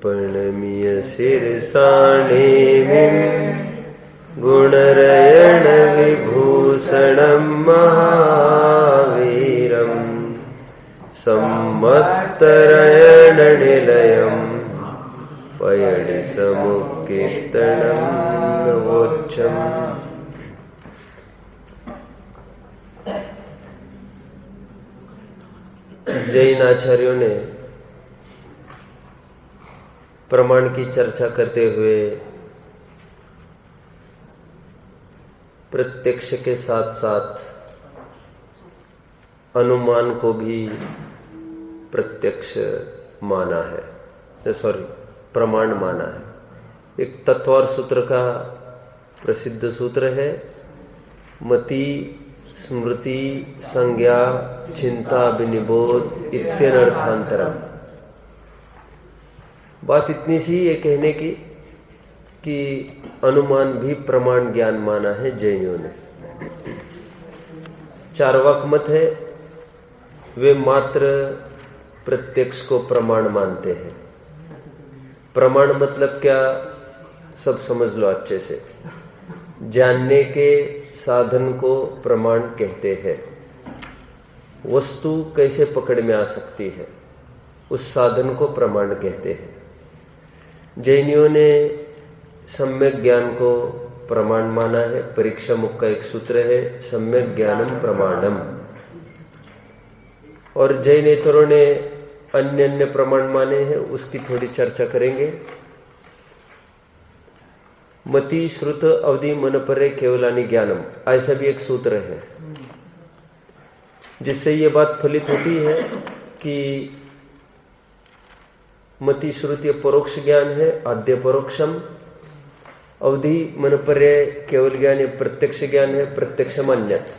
प्रणमीय शिरसाणेमिं गुणरयण विभूषणं महावीरं सम्मत्तरयण निलयं पयणि समुत्कीर्तनं नवोच्चम्। जैन आचार्यों ने प्रमाण की चर्चा करते हुए प्रत्यक्ष के साथ साथ अनुमान को भी प्रत्यक्ष माना है, प्रमाण माना है। एक तत्वार सूत्र का प्रसिद्ध सूत्र है, मति स्मृति संज्ञा चिंता विनिबोध इत्यनर्थांतरम। बात इतनी सी ये कहने की कि अनुमान भी प्रमाण ज्ञान माना है जैनियों ने। चार्वाक मत है, वे मात्र प्रत्यक्ष को प्रमाण मानते हैं। प्रमाण मतलब क्या, सब समझ लो अच्छे से। जानने के साधन को प्रमाण कहते हैं। वस्तु कैसे पकड़ में आ सकती है, उस साधन को प्रमाण कहते हैं। जैनियों ने सम्यक ज्ञान को प्रमाण माना है। परीक्षा मुख का एक सूत्र है, सम्यक ज्ञानम प्रमाणम। और जैनेतरों ने अन्य अन्य प्रमाण माने हैं, उसकी थोड़ी चर्चा करेंगे। मति श्रुत अवधि मन परे केवलानि ज्ञानम, ऐसा भी एक सूत्र है, जिससे ये बात फलित होती है कि मति श्रुति परोक्ष ज्ञान है, आद्य परोक्षम। अवधि मन परे केवल ज्ञान प्रत्यक्ष ज्ञान है, प्रत्यक्षम अन्यत।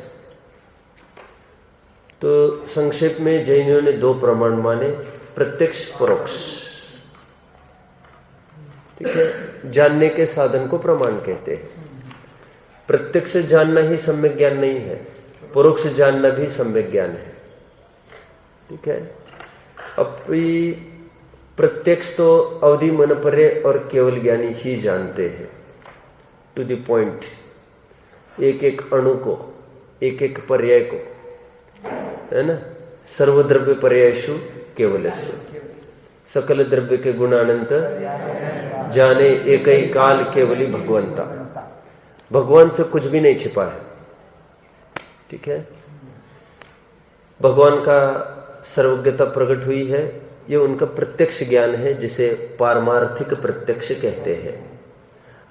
तो संक्षेप में जैनियों ने दो प्रमाण माने, प्रत्यक्ष परोक्ष। ठीक है, जानने के साधन को प्रमाण कहते हैं। प्रत्यक्ष जानना ही सम्यक ज्ञान नहीं है, परोक्ष जानना भी सम्यक ज्ञान है। ठीक है, अब प्रत्यक्ष तो अवधि मन परे और केवल ज्ञानी ही जानते हैं, टू द पॉइंट, एक एक अणु को, एक एक पर्याय को, है ना। सर्वद्रव्य पर्यायषु केवलस्य, सकल द्रव्य के गुणानंत जाने एक ही काल केवली भगवंता। भगवान से कुछ भी नहीं छिपा है। ठीक है, भगवान का सर्वज्ञता प्रकट हुई है, ये उनका प्रत्यक्ष ज्ञान है, जिसे पारमार्थिक प्रत्यक्ष कहते हैं।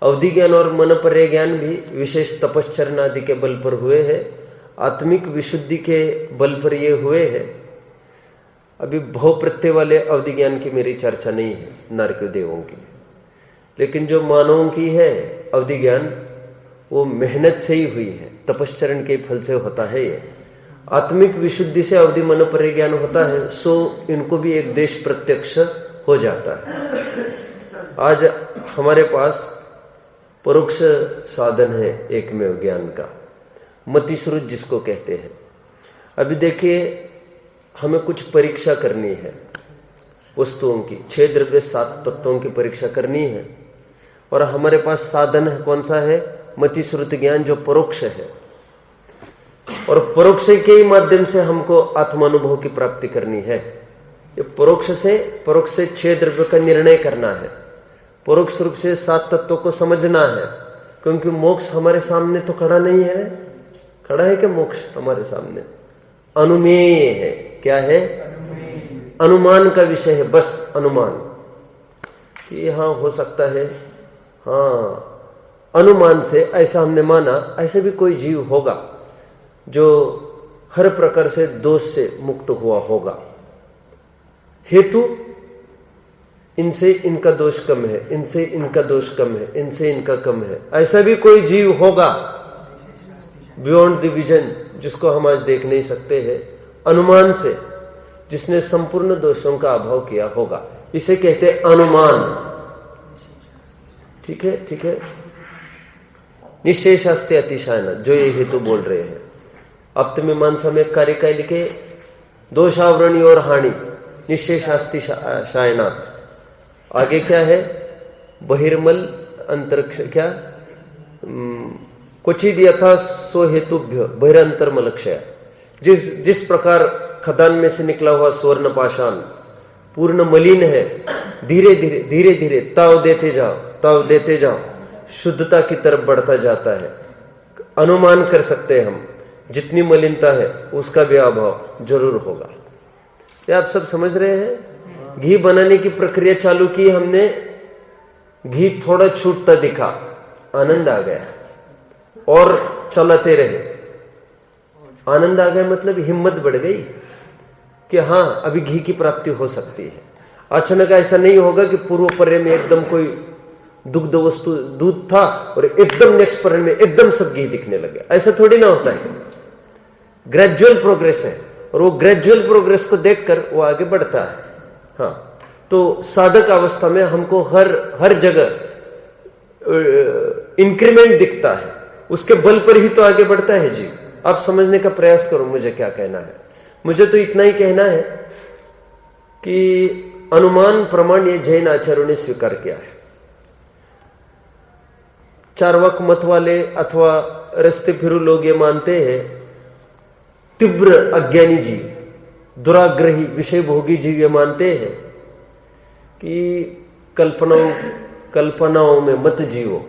अवधि ज्ञान और मन पर्याय ज्ञान भी विशेष तपश्चरण आदि के बल पर हुए हैं, आत्मिक विशुद्धि के बल पर ये हुए हैं। अभी भव प्रत्यय वाले अवधि ज्ञान की मेरी चर्चा नहीं है, नारकीय देवों की, लेकिन जो मानवों की है अवधि ज्ञान, वो मेहनत से ही हुई है, तपश्चरण के फल से होता है। ये आत्मिक विशुद्धि से अवधि मन पर्याय ज्ञान होता है, सो इनको भी एक देश प्रत्यक्ष हो जाता है। आज हमारे पास परोक्ष साधन है एकमेव ज्ञान का, मतिश्रुत जिसको कहते हैं। अभी देखिए, हमें कुछ परीक्षा करनी है वस्तुओं की, 6 द्रव्य 7 तत्वों की परीक्षा करनी है, और हमारे पास साधन है, कौन सा है, मतिश्रुत ज्ञान, जो परोक्ष है। और परोक्ष के ही माध्यम से हमको आत्मानुभव की प्राप्ति करनी है। ये परोक्ष से 6 द्रव्य का निर्णय करना है, परोक्ष रूप से 7 तत्वों को समझना है, क्योंकि मोक्ष हमारे सामने तो खड़ा नहीं है। खड़ा है क्या मोक्ष हमारे सामने? अनुमेय है। क्या है? अनुमान का विषय है, बस अनुमान कि हाँ हो सकता है, हाँ अनुमान से ऐसा हमने माना, ऐसे भी कोई जीव होगा जो हर प्रकार से दोष से मुक्त हुआ होगा। हेतु, इनसे इनका दोष कम है, इनसे इनका दोष कम है, इनसे इनका कम है, ऐसा भी कोई जीव होगा बियॉन्ड द विजन, जिसको हम आज देख नहीं सकते हैं, अनुमान से, जिसने संपूर्ण दोषों का अभाव किया होगा। इसे कहते हैं अनुमान। ठीक है, ठीक है। निश्चयशास्त्रे अतिशयन, जो ये हेतु बोल रहे हैं। अब तो मीमांसा में कार्य का लिखे, दोषावरणी और हानि निश्चयशास्त्री शायनाथ, आगे क्या है? बहिर्मल अंतरिक्ष, क्या क्वचिद यथा सो हेतुभ्य बहिरंतर्मल क्षय। जिस प्रकार खदान में से निकला हुआ स्वर्ण पाषाण पूर्ण मलिन है, धीरे धीरे ताव देते जाओ शुद्धता की तरफ बढ़ता जाता है। अनुमान कर सकते हैं हम, जितनी मलिनता है उसका भी अभाव जरूर होगा। ये आप सब समझ रहे हैं? घी बनाने की प्रक्रिया चालू की हमने, घी थोड़ा छूटता दिखा, आनंद आ गया और चलाते रहे। आनंद आ गया मतलब हिम्मत बढ़ गई कि हाँ अभी घी की प्राप्ति हो सकती है। अचानक ऐसा नहीं होगा कि पूर्व पर्याय में एकदम कोई दुग्ध वस्तु दूध था और एकदम नेक्स्ट पर्याय में एकदम सब घी दिखने लगे, ऐसा थोड़ी ना होता है। ग्रेजुअल प्रोग्रेस है और वो ग्रेजुअल प्रोग्रेस को देखकर वो आगे बढ़ता है। हाँ, तो साधक अवस्था में हमको हर जगह इंक्रीमेंट दिखता है, उसके बल पर ही तो आगे बढ़ता है जी। आप समझने का प्रयास करो मुझे क्या कहना है। मुझे तो इतना ही कहना है कि अनुमान प्रमाण ये जैन आचार्यों ने स्वीकार किया है। चार्वाक मत वाले अथवा रस्ते फिरू लोग ये मानते हैं, तीव्र अज्ञानी जीव, दुराग्रही विषय भोगी जीव ये मानते हैं कि कल्पनाओं में मत जियो,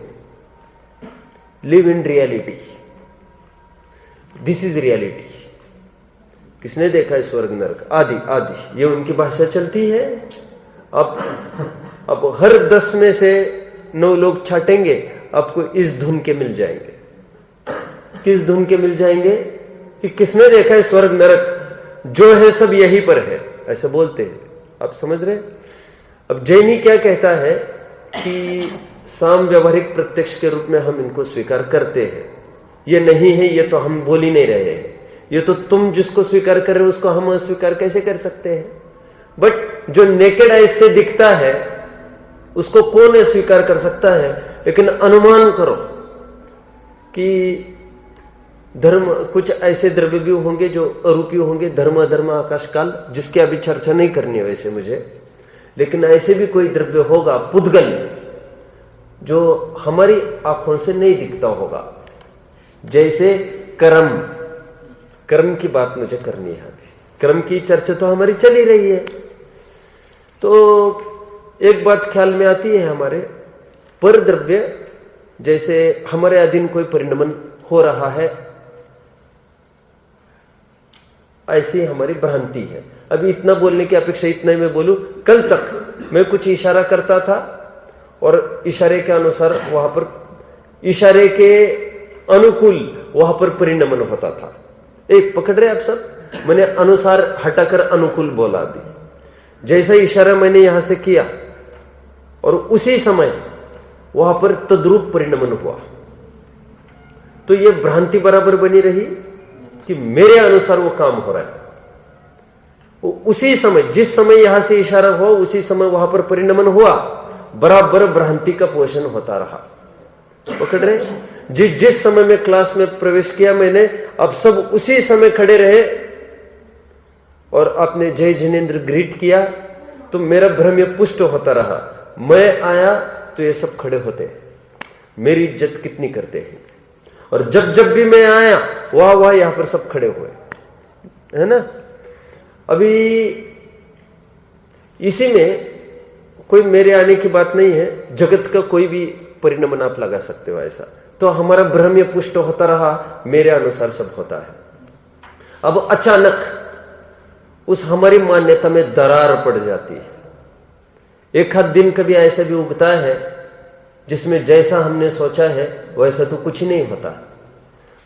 live in reality, this is reality. किसने देखा है स्वर्ग नरक आदि, ये उनकी भाषा चलती है। अब हर 10 में से 9 लोग छाटेंगे, आपको इस धुन के मिल जाएंगे। किस धुन के मिल जाएंगे? कि किसने देखा है स्वर्ग नरक, जो है सब यहीं पर है, ऐसा बोलते हैं। आप समझ रहे? अब जैनी क्या कहता है कि साम व्यवहारिक प्रत्यक्ष के रूप में हम इनको स्वीकार करते हैं। ये नहीं है, ये तो हम बोल ही नहीं रहे हैं। ये तो तुम जिसको स्वीकार कर रहे हो उसको हम अस्वीकार कैसे कर सकते हैं? बट जो नेकेड आइज से दिखता है उसको कौन स्वीकार कर सकता है? लेकिन अनुमान करो कि धर्म, कुछ ऐसे द्रव्य भी होंगे जो अरूपी होंगे, धर्म अधर्म आकाश काल, जिसकी अभी चर्चा नहीं करनी है वैसे मुझे, लेकिन ऐसे भी कोई द्रव्य होगा पुद्गल जो हमारी आंखों से नहीं दिखता होगा। जैसे कर्म की बात मुझे करनी है। कर्म की चर्चा तो हमारी चली रही है। तो एक बात ख्याल में आती है हमारे, पर द्रव्य जैसे हमारे अधीन कोई परिणमन हो रहा है, ऐसी हमारी भ्रांति है। अभी इतना बोलने की अपेक्षा इतना ही मैं बोलूं, कल तक मैं कुछ इशारा करता था और इशारे के अनुसार वहां पर, इशारे के अनुकूल वहां पर परिणमन होता था। एक पकड़ रहे आप सब? मैंने अनुसार हटाकर अनुकूल बोला। अभी जैसा इशारा मैंने यहां से किया और उसी समय वहां पर तद्रूप परिणमन हुआ, तो यह भ्रांति बराबर बनी रही कि मेरे अनुसार वो काम हो रहा है। उसी समय, जिस समय यहां से इशारा हुआ उसी समय वहां पर परिणमन हुआ, बराबर भ्रांति का पोषण होता रहा। पकड़ रहे? जिस समय में क्लास में प्रवेश किया मैंने, अब सब उसी समय खड़े रहे और आपने जय जिनेन्द्र ग्रीट किया, तो मेरा भ्रम ये पुष्ट होता रहा। मैं आया तो ये सब खड़े होते, मेरी इज्जत कितनी करते हैं। और जब भी मैं आया वाह यहां पर सब खड़े हुए, है ना। अभी इसी में कोई मेरे आने की बात नहीं है, जगत का कोई भी परिणमन आप लगा सकते हो ऐसा। तो हमारा भ्रम ये पुष्ट होता रहा, मेरे अनुसार सब होता है। अब अचानक उस हमारी मान्यता में दरार पड़ जाती है। एक आध दिन कभी ऐसा भी उगता है जिसमें जैसा हमने सोचा है वैसा तो कुछ नहीं होता।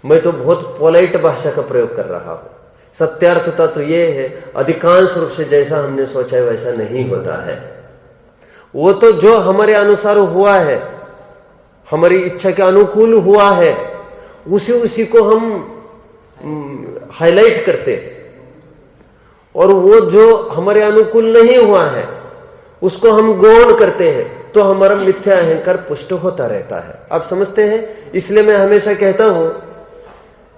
मैं तो बहुत पोलाइट भाषा का प्रयोग कर रहा हूं। सत्यार्थता तो यह है, अधिकांश रूप से जैसा हमने सोचा है वैसा नहीं होता है। वो तो जो हमारे अनुसार हुआ है, हमारी इच्छा के अनुकूल हुआ है, उसी को हम हाईलाइट करते हैं, और वो जो हमारे अनुकूल नहीं हुआ है उसको हम गौण करते हैं, तो हमारा मिथ्या अहंकार पुष्ट होता रहता है। आप समझते हैं? इसलिए मैं हमेशा कहता हूं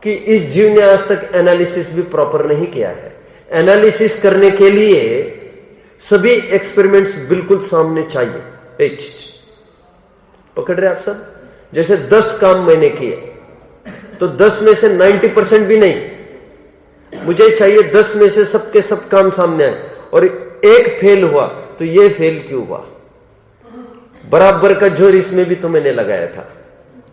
कि इस जीव ने आज तक एनालिसिस भी प्रॉपर नहीं किया है। एनालिसिस करने के लिए सभी एक्सपेरिमेंट्स बिल्कुल सामने चाहिए। पकड़ रहे आप सब? जैसे 10 काम मैंने किए तो 10 में से 90% भी नहीं, मुझे चाहिए 10 में से सबके सब काम सामने आए, और एक फेल हुआ तो ये फेल क्यों हुआ, बराबर का जोर इसमें भी तो मैंने लगाया था,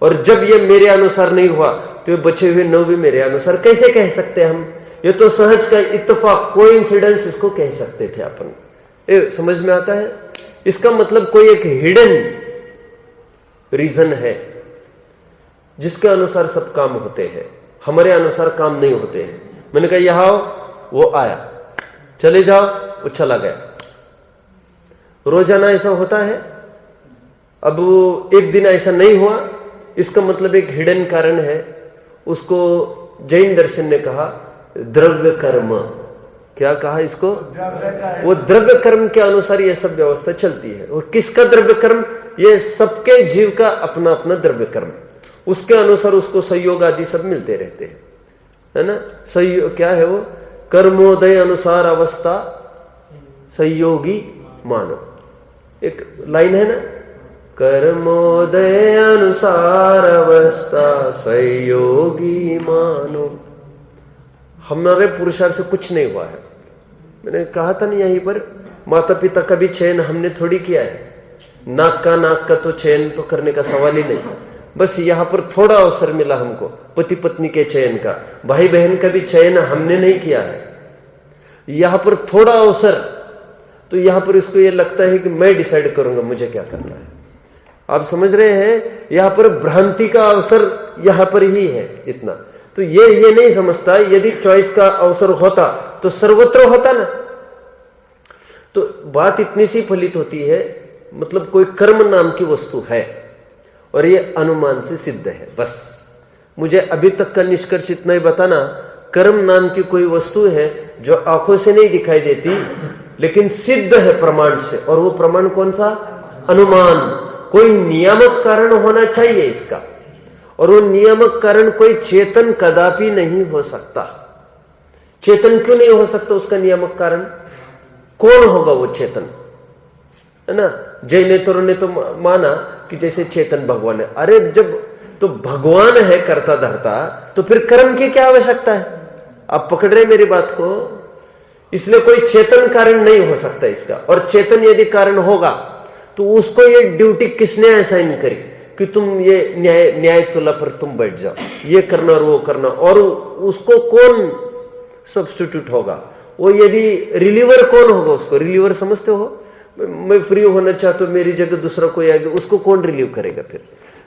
और जब ये मेरे अनुसार नहीं हुआ तो ये बचे हुए 9 भी मेरे अनुसार कैसे कह सकते हम? ये तो सहज का इत्तेफाक, कोइंसिडेंस इसको कह सकते थे अपन। समझ में आता है? इसका मतलब कोई एक हिडन रीजन है जिसके अनुसार सब काम होते हैं, हमारे अनुसार काम नहीं होते हैं। मैंने कहा यहां आओ, वो आया, चले जाओ, वो चला गया। रोजाना ऐसा होता है। अब एक दिन ऐसा नहीं हुआ, इसका मतलब एक हिडन कारण है। उसको जैन दर्शन ने कहा द्रव्य कर्म। क्या कहा इसको? वो द्रव्य कर्म के अनुसार ये सब व्यवस्था चलती है। और किसका द्रव्य कर्म? ये सबके जीव का अपना अपना द्रव्य कर्म, उसके अनुसार उसको संयोग आदि सब मिलते रहते हैं, है ना? संयोग क्या है वो? कर्मोदय अनुसार अवस्था संयोगी मानो, एक लाइन है ना, कर्मोदय अनुसार अवस्था संयोगी मानो। हमारे पुरुषार्थ से कुछ नहीं हुआ है। मैंने कहा था ना यहीं पर, माता पिता का भी चयन हमने थोड़ी किया है। नाक का तो चयन तो करने का सवाल ही नहीं, बस यहाँ पर थोड़ा अवसर मिला हमको पति पत्नी के चयन का। भाई बहन का भी चयन हमने नहीं किया है, यहाँ पर थोड़ा अवसर, तो यहाँ पर इसको ये लगता है कि मैं डिसाइड करूंगा मुझे क्या करना है। आप समझ रहे हैं? यहाँ पर भ्रांति का अवसर यहाँ पर ही है इतना। तो ये नहीं समझता, यदि चॉइस का अवसर होता तो सर्वत्र होता ना। तो बात इतनी सी फलित होती है, मतलब कोई कर्म नाम की वस्तु है और ये अनुमान से सिद्ध है। बस मुझे अभी तक का निष्कर्ष इतना ही बताना, कर्म नाम की कोई वस्तु है जो आंखों से नहीं दिखाई देती लेकिन सिद्ध है प्रमाण से। और वो प्रमाण कौन सा? अनुमान। कोई नियामक कारण होना चाहिए इसका, और वो नियामक कारण कोई चेतन कदापि नहीं हो सकता। चेतन क्यों नहीं हो सकता? उसका नियामक कारण कौन होगा? वो चेतन, है ना? जैनेतरों ने तो माना कि जैसे चेतन भगवान है। अरे जब तो भगवान है करता धरता, तो फिर कर्म की क्या आवश्यकता है? आप पकड़ रहे मेरी बात को? इसलिए कोई चेतन कारण नहीं हो सकता इसका। और चेतन यदि कारण होगा तो उसको ये ड्यूटी किसने असाइन करी कि तुम ये न्याय तुला पर तुम बैठ जाओ, ये करना और वो करना, और उसको कौन सब्स्टिट्यूट होगा? वो यदि रिलीवर कौन होगा? उसको रिलीवर समझते हो? मैं फ्री होना चाहता हूं, मेरी जगह दूसरा कोई आ गया, उसको कौन रिलीव करेगा फिर?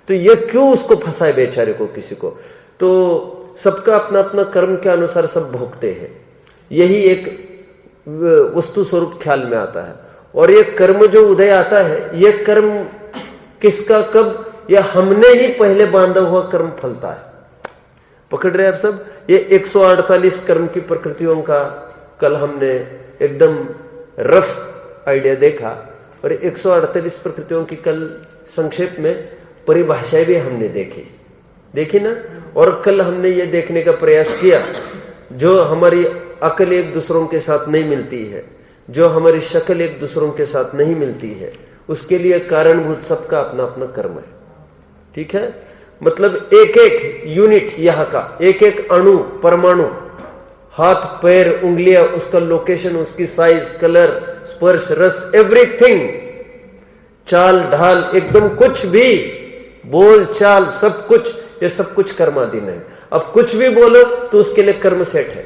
तो ये क्यों उसको फंसाए बेचारे को किसी को? तो सबका अपना अपना कर्म के अनुसार सब भोगते हैं, यही एक वस्तु स्वरूप ख्याल में आता है। और ये कर्म जो उदय आता है, ये कर्म किसका कब? या हमने ही पहले बांधा हुआ कर्म फलता है। पकड़ रहे आप सब? ये 148 कर्म की प्रकृतियों का कल हमने एकदम रफ आइडिया देखा, और 148 प्रकृतियों की कल संक्षेप में परिभाषाएं भी हमने देखी ना। और कल हमने ये देखने का प्रयास किया, जो हमारी अकल एक दूसरों के साथ नहीं मिलती है, जो हमारी शक्ल एक दूसरों के साथ नहीं मिलती है, उसके लिए कारणभूत सबका अपना अपना कर्म है। ठीक है? मतलब एक एक यूनिट यहाँ का, एक एक अणु, परमाणु, हाथ पैर उंगलियां, उसका लोकेशन, उसकी साइज, कलर, स्पर्श, रस, एवरीथिंग, चाल ढाल, एकदम कुछ भी, बोल चाल, सब कुछ, ये सब कुछ कर्माधीन है। अब कुछ भी बोलो तो उसके लिए कर्म सेट है।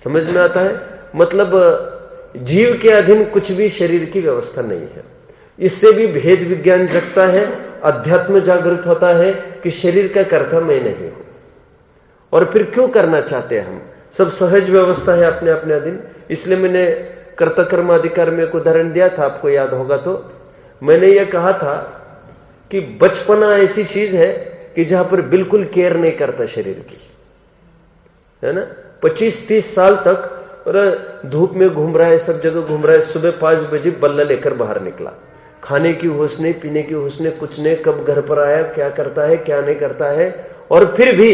समझ में आता है? मतलब जीव के अधीन कुछ भी शरीर की व्यवस्था नहीं है। इससे भी भेद विज्ञान जगता है, अध्यात्म जागृत होता है कि शरीर का कर्ता मैं नहीं हूं। और फिर क्यों करना चाहते हैं हम? सब सहज व्यवस्था है अपने अपने अधीन। इसलिए मैंने कर्ता कर्म अधिकार में एक उदाहरण दिया था, आपको याद होगा तो। मैंने यह कहा था कि बचपना ऐसी चीज है कि जहां पर बिल्कुल केयर नहीं करता शरीर की, है ना? 25-30 साल तक और धूप में घूम रहा है, सब जगह घूम रहा है, सुबह 5 बजे बल्ला लेकर बाहर निकला, खाने की होश नहीं, पीने की होश नहीं, कुछ नहीं, कब घर पर आया, क्या करता है, क्या नहीं करता है। और फिर भी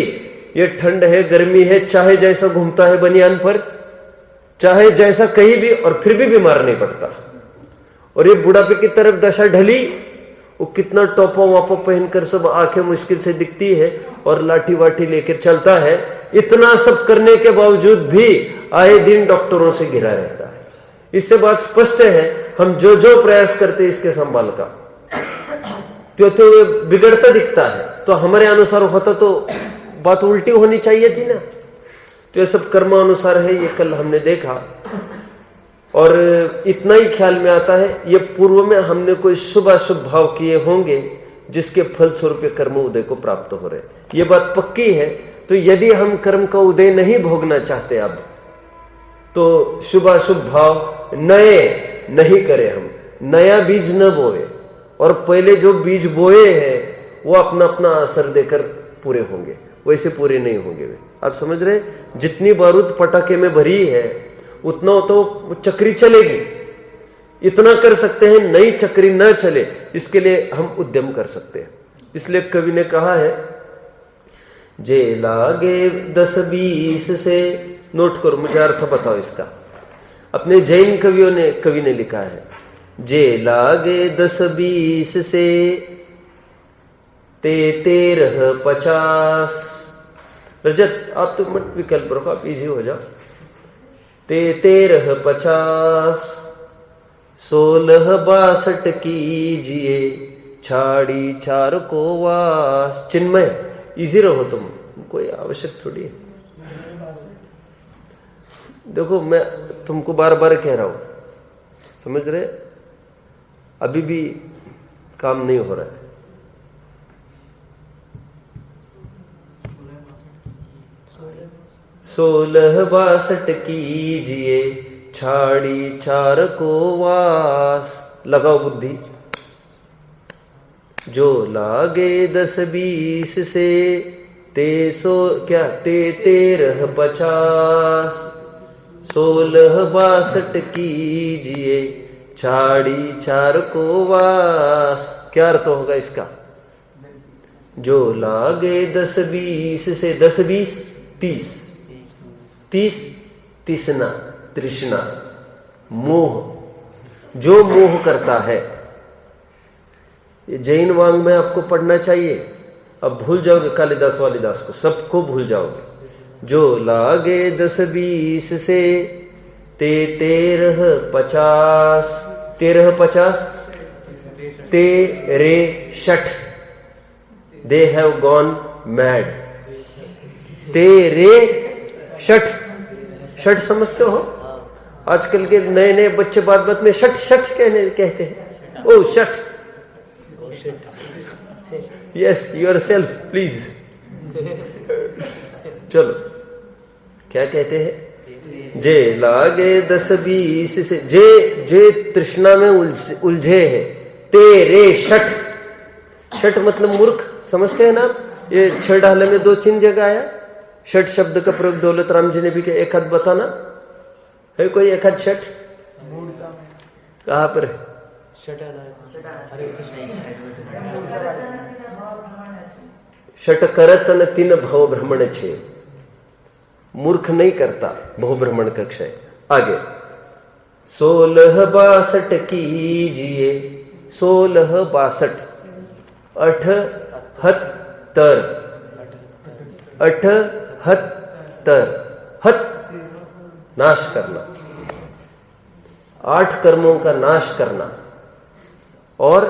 ये ठंड है, गर्मी है, चाहे जैसा घूमता है बनियान पर, चाहे जैसा कहीं भी, और फिर भी बीमार नहीं पड़ता। और ये बुढ़ापे की तरफ दशा ढली, वो कितना टोपो वापो पहनकर सब आंखें मुश्किल से दिखती है और लाठी वाठी लेकर चलता है, इतना सब करने के बावजूद भी आए दिन डॉक्टरों से घिरा रहता है। इससे बात स्पष्ट है, हम जो जो प्रयास करते हैं इसके संभाल का, तो ये बिगड़ता दिखता है। तो हमारे अनुसार होता तो बात उल्टी होनी चाहिए थी ना। तो ये सब कर्मानुसार है, ये कल हमने देखा। और इतना ही ख्याल में आता है, ये पूर्व में हमने कोई शुभ अशुभ भाव किए होंगे जिसके फलस्वरूप कर्म उदय को प्राप्त हो रहे, ये बात पक्की है। तो यदि हम कर्म का उदय नहीं भोगना चाहते अब, तो शुभ अशुभ भाव नए नहीं करें, हम नया बीज न बोए, और पहले जो बीज बोए हैं वो अपना अपना असर देकर पूरे होंगे, वैसे पूरे नहीं होंगे वे। आप समझ रहे, जितनी बारूद पटाखे में भरी है उतना तो चक्री चलेगी, इतना कर सकते हैं, नई चक्री न चले इसके लिए हम उद्यम कर सकते हैं। इसलिए कवि ने कहा है, जे लागे 10-20 से, नोट करो, मुझे अर्थ बताओ इसका। अपने जैन कवि ने लिखा है, जे लागे 10-20 से ते 13-50। रजत आप तो मत विकल्प रखो, आप इजी हो जाओ। ते 13-50 16-62 कीजिए, छाड़ी 4 को वास। चिन्मय इजी रहो, तुम कोई आवश्यक थोड़ी है। देखो मैं तुमको बार बार कह रहा हूं, समझ रहे, अभी भी काम नहीं हो रहा है। सोलह 62 कीजिए, छाड़ी 4 को वास। लगाओ बुद्धि। जो लागे 10-20 से ते 13-50 16-62 कीजिए, छाड़ी 4 को वास। क्या अर्थ होगा इसका? जो लागे 10-20 से, 10-20 30 तीसना, तृष्णा, मोह, जो मोह करता है। ये जैन वांग में आपको पढ़ना चाहिए। अब भूल जाओगे कालिदास वालिदास को, सबको भूल जाओगे। जो लागे 10-20 से ते 13-50 तेरे शठ, दे हैव गॉन मैड। तेरे शठ, शठ समझते हो? आजकल के नए नए बच्चे बात बात में शठ शठ कहते हैं। ओ शठ, यस योर सेल्फ प्लीज। चलो क्या कहते हैं? जे लागे 10-20 से, जे तृष्णा में उलझे है, तेरे शठ, शठ मतलब मूर्ख, समझते हैं ना? ये 6 ढाले में 2 चिन्ह जगह आया। षट शब्द का प्रयोग दौलत राम जी ने भी किया। एक हाथ बताना है कोई, एक हाथ षट कहां पर है? षट करत न 3 भव भ्रमण छे। मूर्ख नहीं करता भव भ्रमण का क्षय। आगे 16-62 कीजिए, 16-62 78 हत, नाश करना, 8 कर्मों का नाश करना, और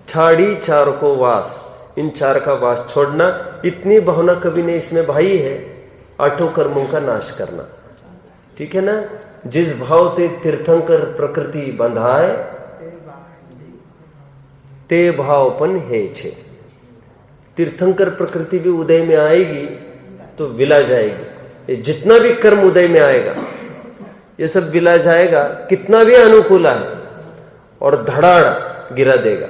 छाड़ी 4 को वास, इन 4 का वास छोड़ना। इतनी भावना कवि ने इसमें भाई है, 8 कर्मों का नाश करना। ठीक है ना? जिस भाव ते तीर्थंकर प्रकृति बंधाए, ते भावपन है छे। तीर्थंकर प्रकृति भी उदय में आएगी तो विला जाएगी। ये जितना भी कर्म उदय में आएगा ये सब विला जाएगा, कितना भी अनुकूल है, और धड़ाड़ गिरा देगा।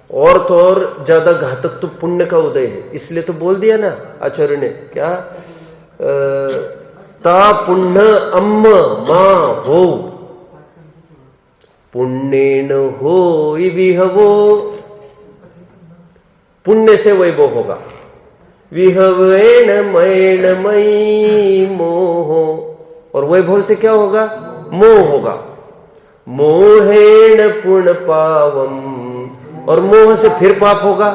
और तो और ज्यादा घातक तो पुण्य का उदय है। इसलिए तो बोल दिया ना आचार्य ने, क्या ता पुण्य अम्म मां हो, पुण्येन हो विहवो, पुण्य से वैभव होगा। विहवेण मैण मई मोह, और वैभव से क्या होगा? मोह होगा। मोहेण पुण्य पावम, और मोह से फिर पाप होगा।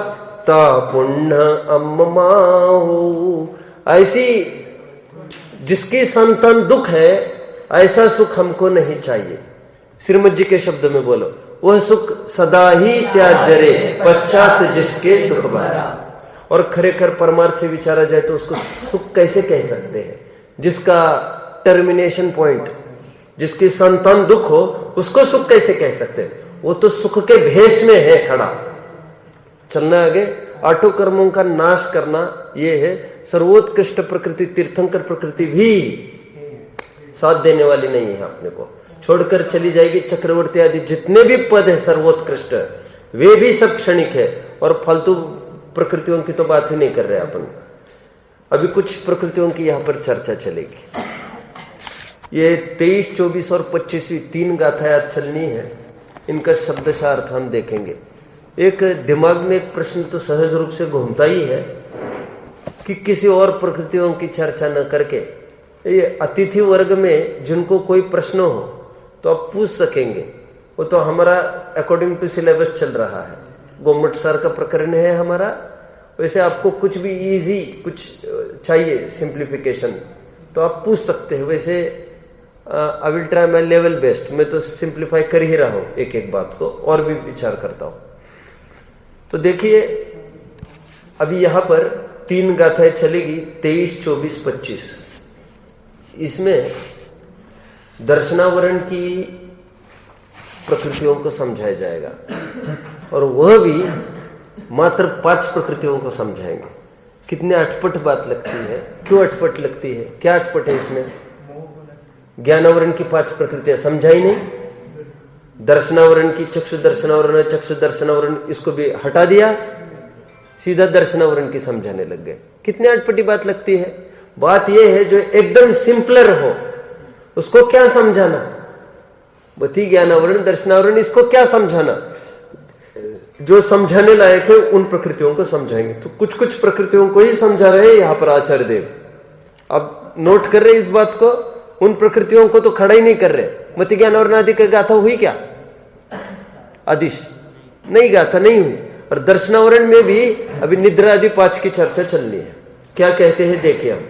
ता पुण्य अम्माहु, ऐसी जिसकी संतान दुख है, ऐसा सुख हमको नहीं चाहिए। श्रीमद जी के शब्द में बोलो, वह सुख सदा ही त्याजरे, पश्चात जिसके दुख भरा। और खरेखर परमार्थ से विचारा जाए तो उसको सुख कैसे कह सकते हैं? जिसका टर्मिनेशन पॉइंट, जिसकी संतान दुख हो, उसको सुख कैसे कह सकते हैं? वो तो सुख के भेष में है खड़ा। चलना आगे, आठों कर्मों का नाश करना ये है। सर्वोत्कृष्ट प्रकृति तीर्थंकर प्रकृति भी साथ देने वाली नहीं है। अपने को छोड़कर चली जाएगी। चक्रवर्ती आदि जितने भी पद है सर्वोत्कृष्ट, वे भी सब क्षणिक है। और फालतू प्रकृतियों की तो बात ही नहीं कर रहे अपन। अभी कुछ प्रकृतियों की यहां पर चर्चा चलेगी। ये 23, 24 और 25वीं 3 गाथाएं आज चलनी है। इनका शब्दशः अर्थ हम देखेंगे। एक दिमाग में एक प्रश्न तो सहज रूप से घूमता ही है कि किसी और प्रकृतियों की चर्चा न करके ये अतिथि वर्ग में जिनको कोई प्रश्न हो तो आप पूछ सकेंगे। वो तो हमारा अकॉर्डिंग टू सिलेबस चल रहा है। गोमट सर का प्रकरण है हमारा। वैसे आपको कुछ भी इजी कुछ चाहिए सिंप्लीफिकेशन तो आप पूछ सकते हैं। वैसे I will try my level best. मैं तो सिंप्लीफाई कर ही रहा हूं एक एक बात को, और भी विचार करता हूं। तो देखिए, अभी यहां पर 3 गाथाएं चलेगी, 23, 24, 25। इसमें दर्शनावरण की प्रकृतियों को समझाया जाएगा, और वह भी मात्र 5 प्रकृतियों को समझाएंगे। कितने अटपट बात लगती है। क्यों अटपट लगती है? क्या अटपट है इसमें? ज्ञानावरण की 5 प्रकृतियां समझाई नहीं। दर्शनावरण की चक्षु दर्शनावरण इसको भी हटा दिया, सीधा दर्शनावरण की समझाने लग गए। कितनी अटपटी बात लगती है। बात यह है जो एकदम सिंपलर हो उसको क्या समझाना। बती ज्ञानावरण दर्शनावरण, इसको क्या समझाना। जो समझाने लायक है उन प्रकृतियों को समझाएंगे। तो कुछ कुछ प्रकृतियों को ही समझा रहे हैं यहां पर आचार्य देव। अब नोट कर रहे इस बात को। उन प्रकृतियों को तो खड़ा ही नहीं कर रहे। मति ज्ञानावरण आदि का गाथा हुई क्या? आदिश नहीं, गाथा नहीं हुई। और दर्शनावरण में भी अभी निद्रा आदि 5 की चर्चा चलनी है। क्या कहते हैं देखिए हम।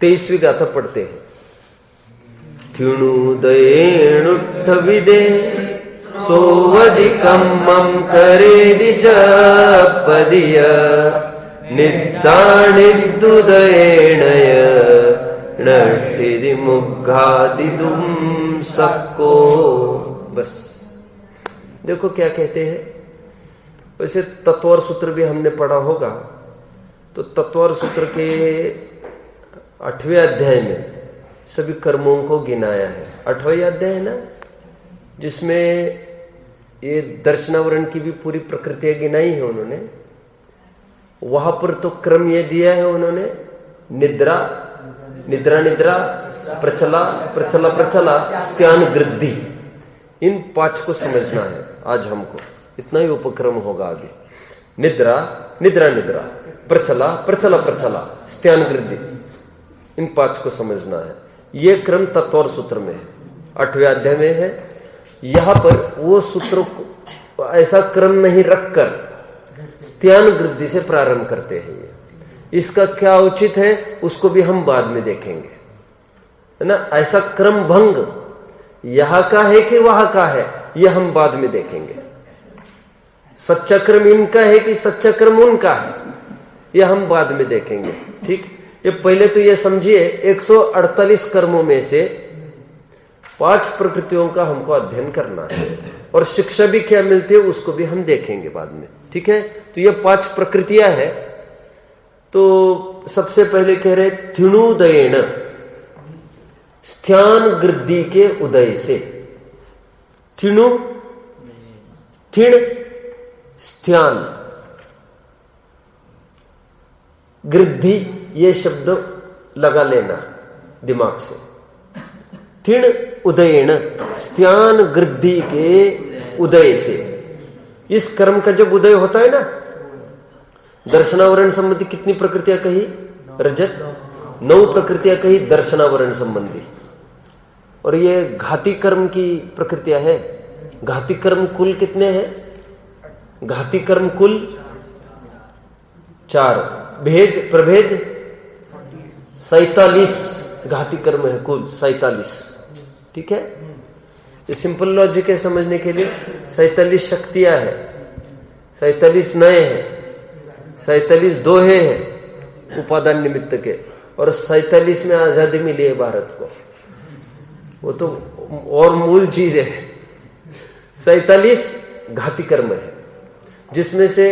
23वीं गाथा पढ़ते हैं। थिणुदयेणुद्धविदे सोवधिकम्मं करेदि जपदिय निद्दानिद्दुदयेणय नट्टिदि मुग्घादिदुम सक्को। बस देखो क्या कहते हैं। वैसे तत्वर सूत्र भी हमने पढ़ा होगा। तो तत्वर सूत्र के 8वें अध्याय में सभी कर्मों को गिनाया है। 8वां अध्याय है ना, जिसमें ये दर्शनावरण की भी पूरी प्रकृतियां गिनाई है उन्होंने। वहां पर तो क्रम ये दिया है उन्होंने, निद्रा निद्रा निद्रा, प्रचला प्रचला प्रचला, स्त्यान गृद्धि। इन 5 को समझना है आज हमको। इतना ही उपक्रम होगा आगे। निद्रा निद्रा निद्रा, प्रचला प्रचला प्रचला, स्त्यान गृद्धि, इन 5 को समझना है। ये क्रम तत्वर सूत्र में है, 8वें अध्याय में है। यहां पर वो सूत्र को ऐसा क्रम नहीं रखकर स्त्यान वृद्धि से प्रारंभ करते हैं। ये इसका क्या उचित है उसको भी हम बाद में देखेंगे, है ना। ऐसा क्रम भंग यहां का है कि वहां का है, यह हम बाद में देखेंगे। सच्चा क्रम इनका है कि सच्चा क्रम उनका है, यह हम बाद में देखेंगे। ठीक, ये पहले तो ये समझिए 148 कर्मों में से 5 प्रकृतियों का हमको अध्ययन करना है, और शिक्षा भी क्या मिलती है उसको भी हम देखेंगे बाद में। ठीक है, तो ये 5 प्रकृतियां हैं। तो सबसे पहले कह रहे थिणुदयेण, स्त्यान वृद्धि के उदय से। थिणु थिण स्त्यान, वृद्धि ये शब्द लगा लेना दिमाग से। थिण उदयेण, स्त्यान वृद्धि के उदय से। इस कर्म का जब उदय होता है ना, दर्शनावरण संबंधी कितनी प्रकृतियां कही? रजत 9 प्रकृतियां कही दर्शनावरण संबंधी, और ये घाती कर्म की प्रकृतियां है। घाती कर्म कुल कितने हैं? घाती कर्म कुल 4, भेद प्रभेद 47 घाती कर्म है कुल 47। ठीक है, ये सिंपल लॉजिक है समझने के लिए। 47 शक्तियां हैं, 47 नए हैं, 47 दोहे हैं उपादान निमित्त के, और 47 में आजादी मिली है भारत को, वो तो और मूल चीज है। 47 घाती कर्म है, जिसमें से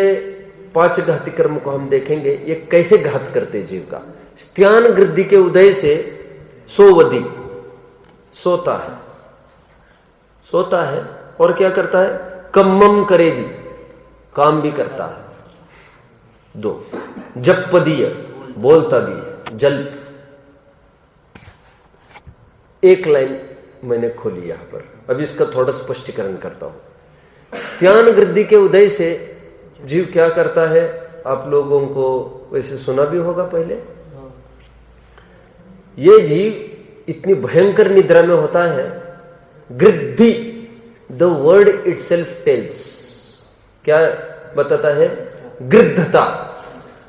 5 घाती कर्म को हम देखेंगे ये कैसे घात करते जीव का। स्त्यान गृद्धि के उदय से सोवधि, सोता है और क्या करता है? कम्मम करेदी, काम भी करता है। 2 जपपदीय, बोलता भी है। जल्प, एक लाइन मैंने खोली यहां पर, अब इसका थोड़ा स्पष्टीकरण करता हूं। स्त्यान गृद्धि के उदय से जीव क्या करता है? आप लोगों को वैसे सुना भी होगा पहले। ये जीव इतनी भयंकर निद्रा में होता है। गृद्धि, द वर्ड इटसेल्फ टेल्स, क्या बताता है? गृद्धता,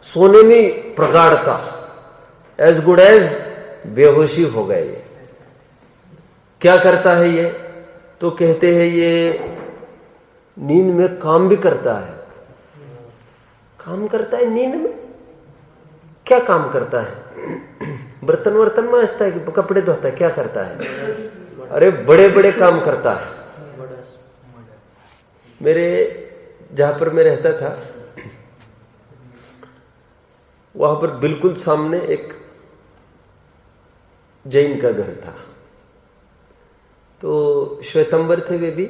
सोने में प्रगाढ़ता, एज गुड एज बेहोशी हो गए। ये क्या करता है? ये तो कहते हैं ये नींद में काम भी करता है। काम करता है नींद में? क्या काम करता है? बर्तन वर्तन मांजता है कि कपड़े धोता है? क्या करता है? अरे बड़े बड़े काम करता है। मेरे जहां पर मैं रहता था वहां पर बिल्कुल सामने एक जैन का घर था। तो श्वेतंबर थे वे भी,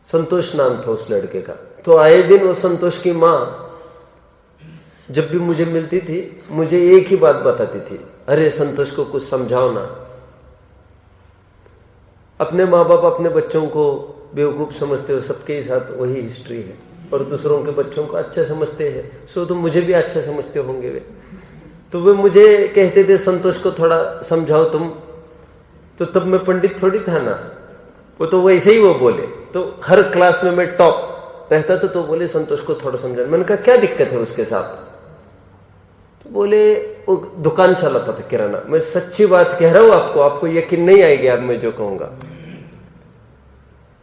संतोष नाम था उस लड़के का। तो आए दिन वो संतोष की माँ जब भी मुझे मिलती थी मुझे एक ही बात बताती थी, अरे संतोष को कुछ समझाओ ना। अपने माँ बाप अपने बच्चों को बेवकूफ समझते हो, सबके ही साथ वही हिस्ट्री है, और दूसरों के बच्चों को अच्छा समझते हैं, सो तो मुझे भी अच्छा समझते होंगे वे। तो वे मुझे कहते थे संतोष को थोड़ा समझाओ तुम। तो तब मैं पंडित थोड़ी था ना, वो तो वैसे ही वो बोले। तो हर क्लास में मैं टॉप रहता था, तो बोले संतोष को थोड़ा समझा। मैंने कहा क्या दिक्कत है उसके साथ? तो बोले वो दुकान चलाता था किराना। मैं सच्ची बात कह रहा हूं आपको, आपको यकीन नहीं आएगी अब मैं जो कहूंगा।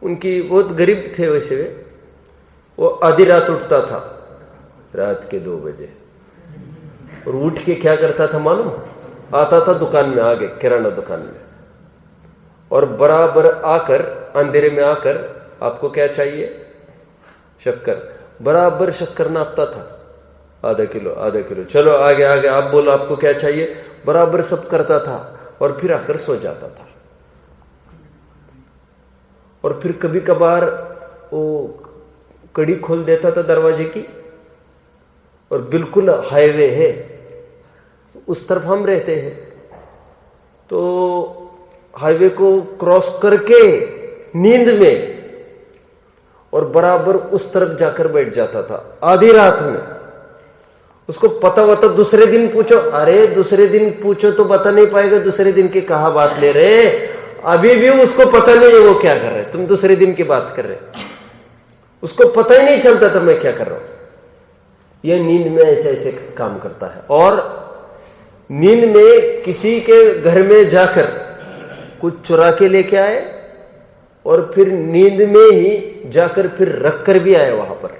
उनकी बहुत गरीब थे वैसे वे। वो आधी रात उठता था, रात के 2 बजे, और उठ के क्या करता था मालूम? आता था दुकान में, आगे किराना दुकान में, और बराबर आकर अंधेरे में आकर, आपको क्या चाहिए? शक्कर। बराबर शक्कर नापता था, आधा किलो, चलो आगे आगे, आप बोलो आपको क्या चाहिए। बराबर सब करता था और फिर आकर सो जाता था। और फिर कभी कभार वो कड़ी खोल देता था दरवाजे की, और बिल्कुल हाईवे है, उस तरफ हम रहते हैं, तो हाईवे को क्रॉस करके नींद में, और बराबर उस तरफ जाकर बैठ जाता था आधी रात में। उसको पता हुआ तो दूसरे दिन पूछो, अरे दूसरे दिन पूछो तो बता नहीं पाएगा दूसरे दिन की कहा बात ले रहे। अभी भी उसको पता नहीं है वो क्या कर रहे, तुम दूसरे दिन की बात कर रहे, उसको पता ही नहीं चलता था मैं क्या कर रहा हूं। यह नींद में ऐसे ऐसे काम करता है। और नींद में किसी के घर में जाकर कुछ चुरा के लेके आए, और फिर नींद में ही जाकर फिर रख कर भी आए वहां पर,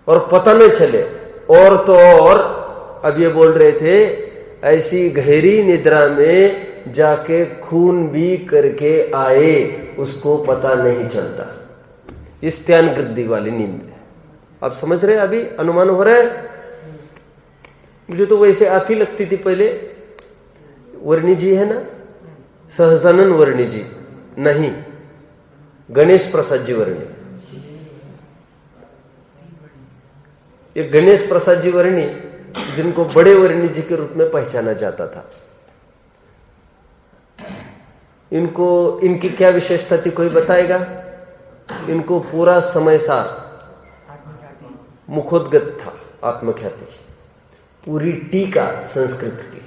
और पता नहीं चले। और तो और अब ये बोल रहे थे ऐसी गहरी निद्रा में जाके खून भी करके आए, उसको पता नहीं चलता। इस ध्यान वृद्धि वाली नींद है। आप समझ रहे हैं? अभी अनुमान हो रहा है? मुझे तो वैसे आती लगती थी पहले। वर्णी जी है ना, सहजानंद वर्णी जी नहीं, गणेश प्रसाद जी वर्णी। ये गणेश प्रसाद जी वर्णी, जिनको बड़े वर्णी जी के रूप में पहचाना जाता था, इनको इनकी क्या विशेषता थी कोई बताएगा? इनको पूरा समय सार मुखोद्गत था, आत्मख्याति। पूरी टीका संस्कृत की,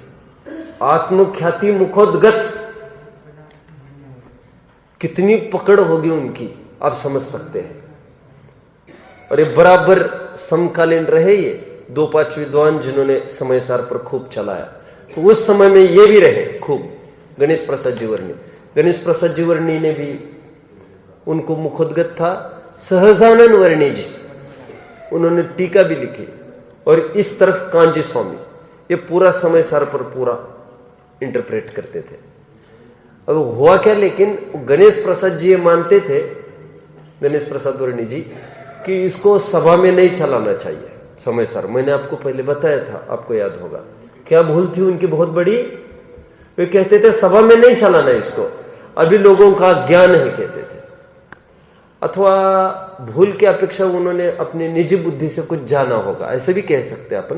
आत्मख्याति मुखोद्गत, कितनी पकड़ होगी उनकी आप समझ सकते हैं। और ये बराबर समकालीन रहे ये 2-5 विद्वान जिन्होंने समय सार पर खूब चलाया, तो उस समय में ये भी रहे खूब, गणेश प्रसाद जी वर्णी। गणेश प्रसाद जी वर्णी ने भी उनको मुखोद्गत था। सहजानंद वर्णी जी, उन्होंने टीका भी लिखी, और इस तरफ कांजी स्वामी, ये पूरा समय सार पर पूरा इंटरप्रेट करते थे। अब हुआ क्या, लेकिन गणेश प्रसाद जी ये मानते थे, गणेश प्रसाद वर्णी जी, कि इसको सभा में नहीं चलाना चाहिए समय सार। मैंने आपको पहले बताया था, आपको याद होगा। क्या भूल थी उनकी बहुत बड़ी, वे कहते थे सभा में नहीं चलाना इसको, अभी लोगों का ज्ञान है कहते थे। अथवा भूल की अपेक्षा उन्होंने अपनी निजी बुद्धि से कुछ जाना होगा, ऐसे भी कह सकते हैं अपन,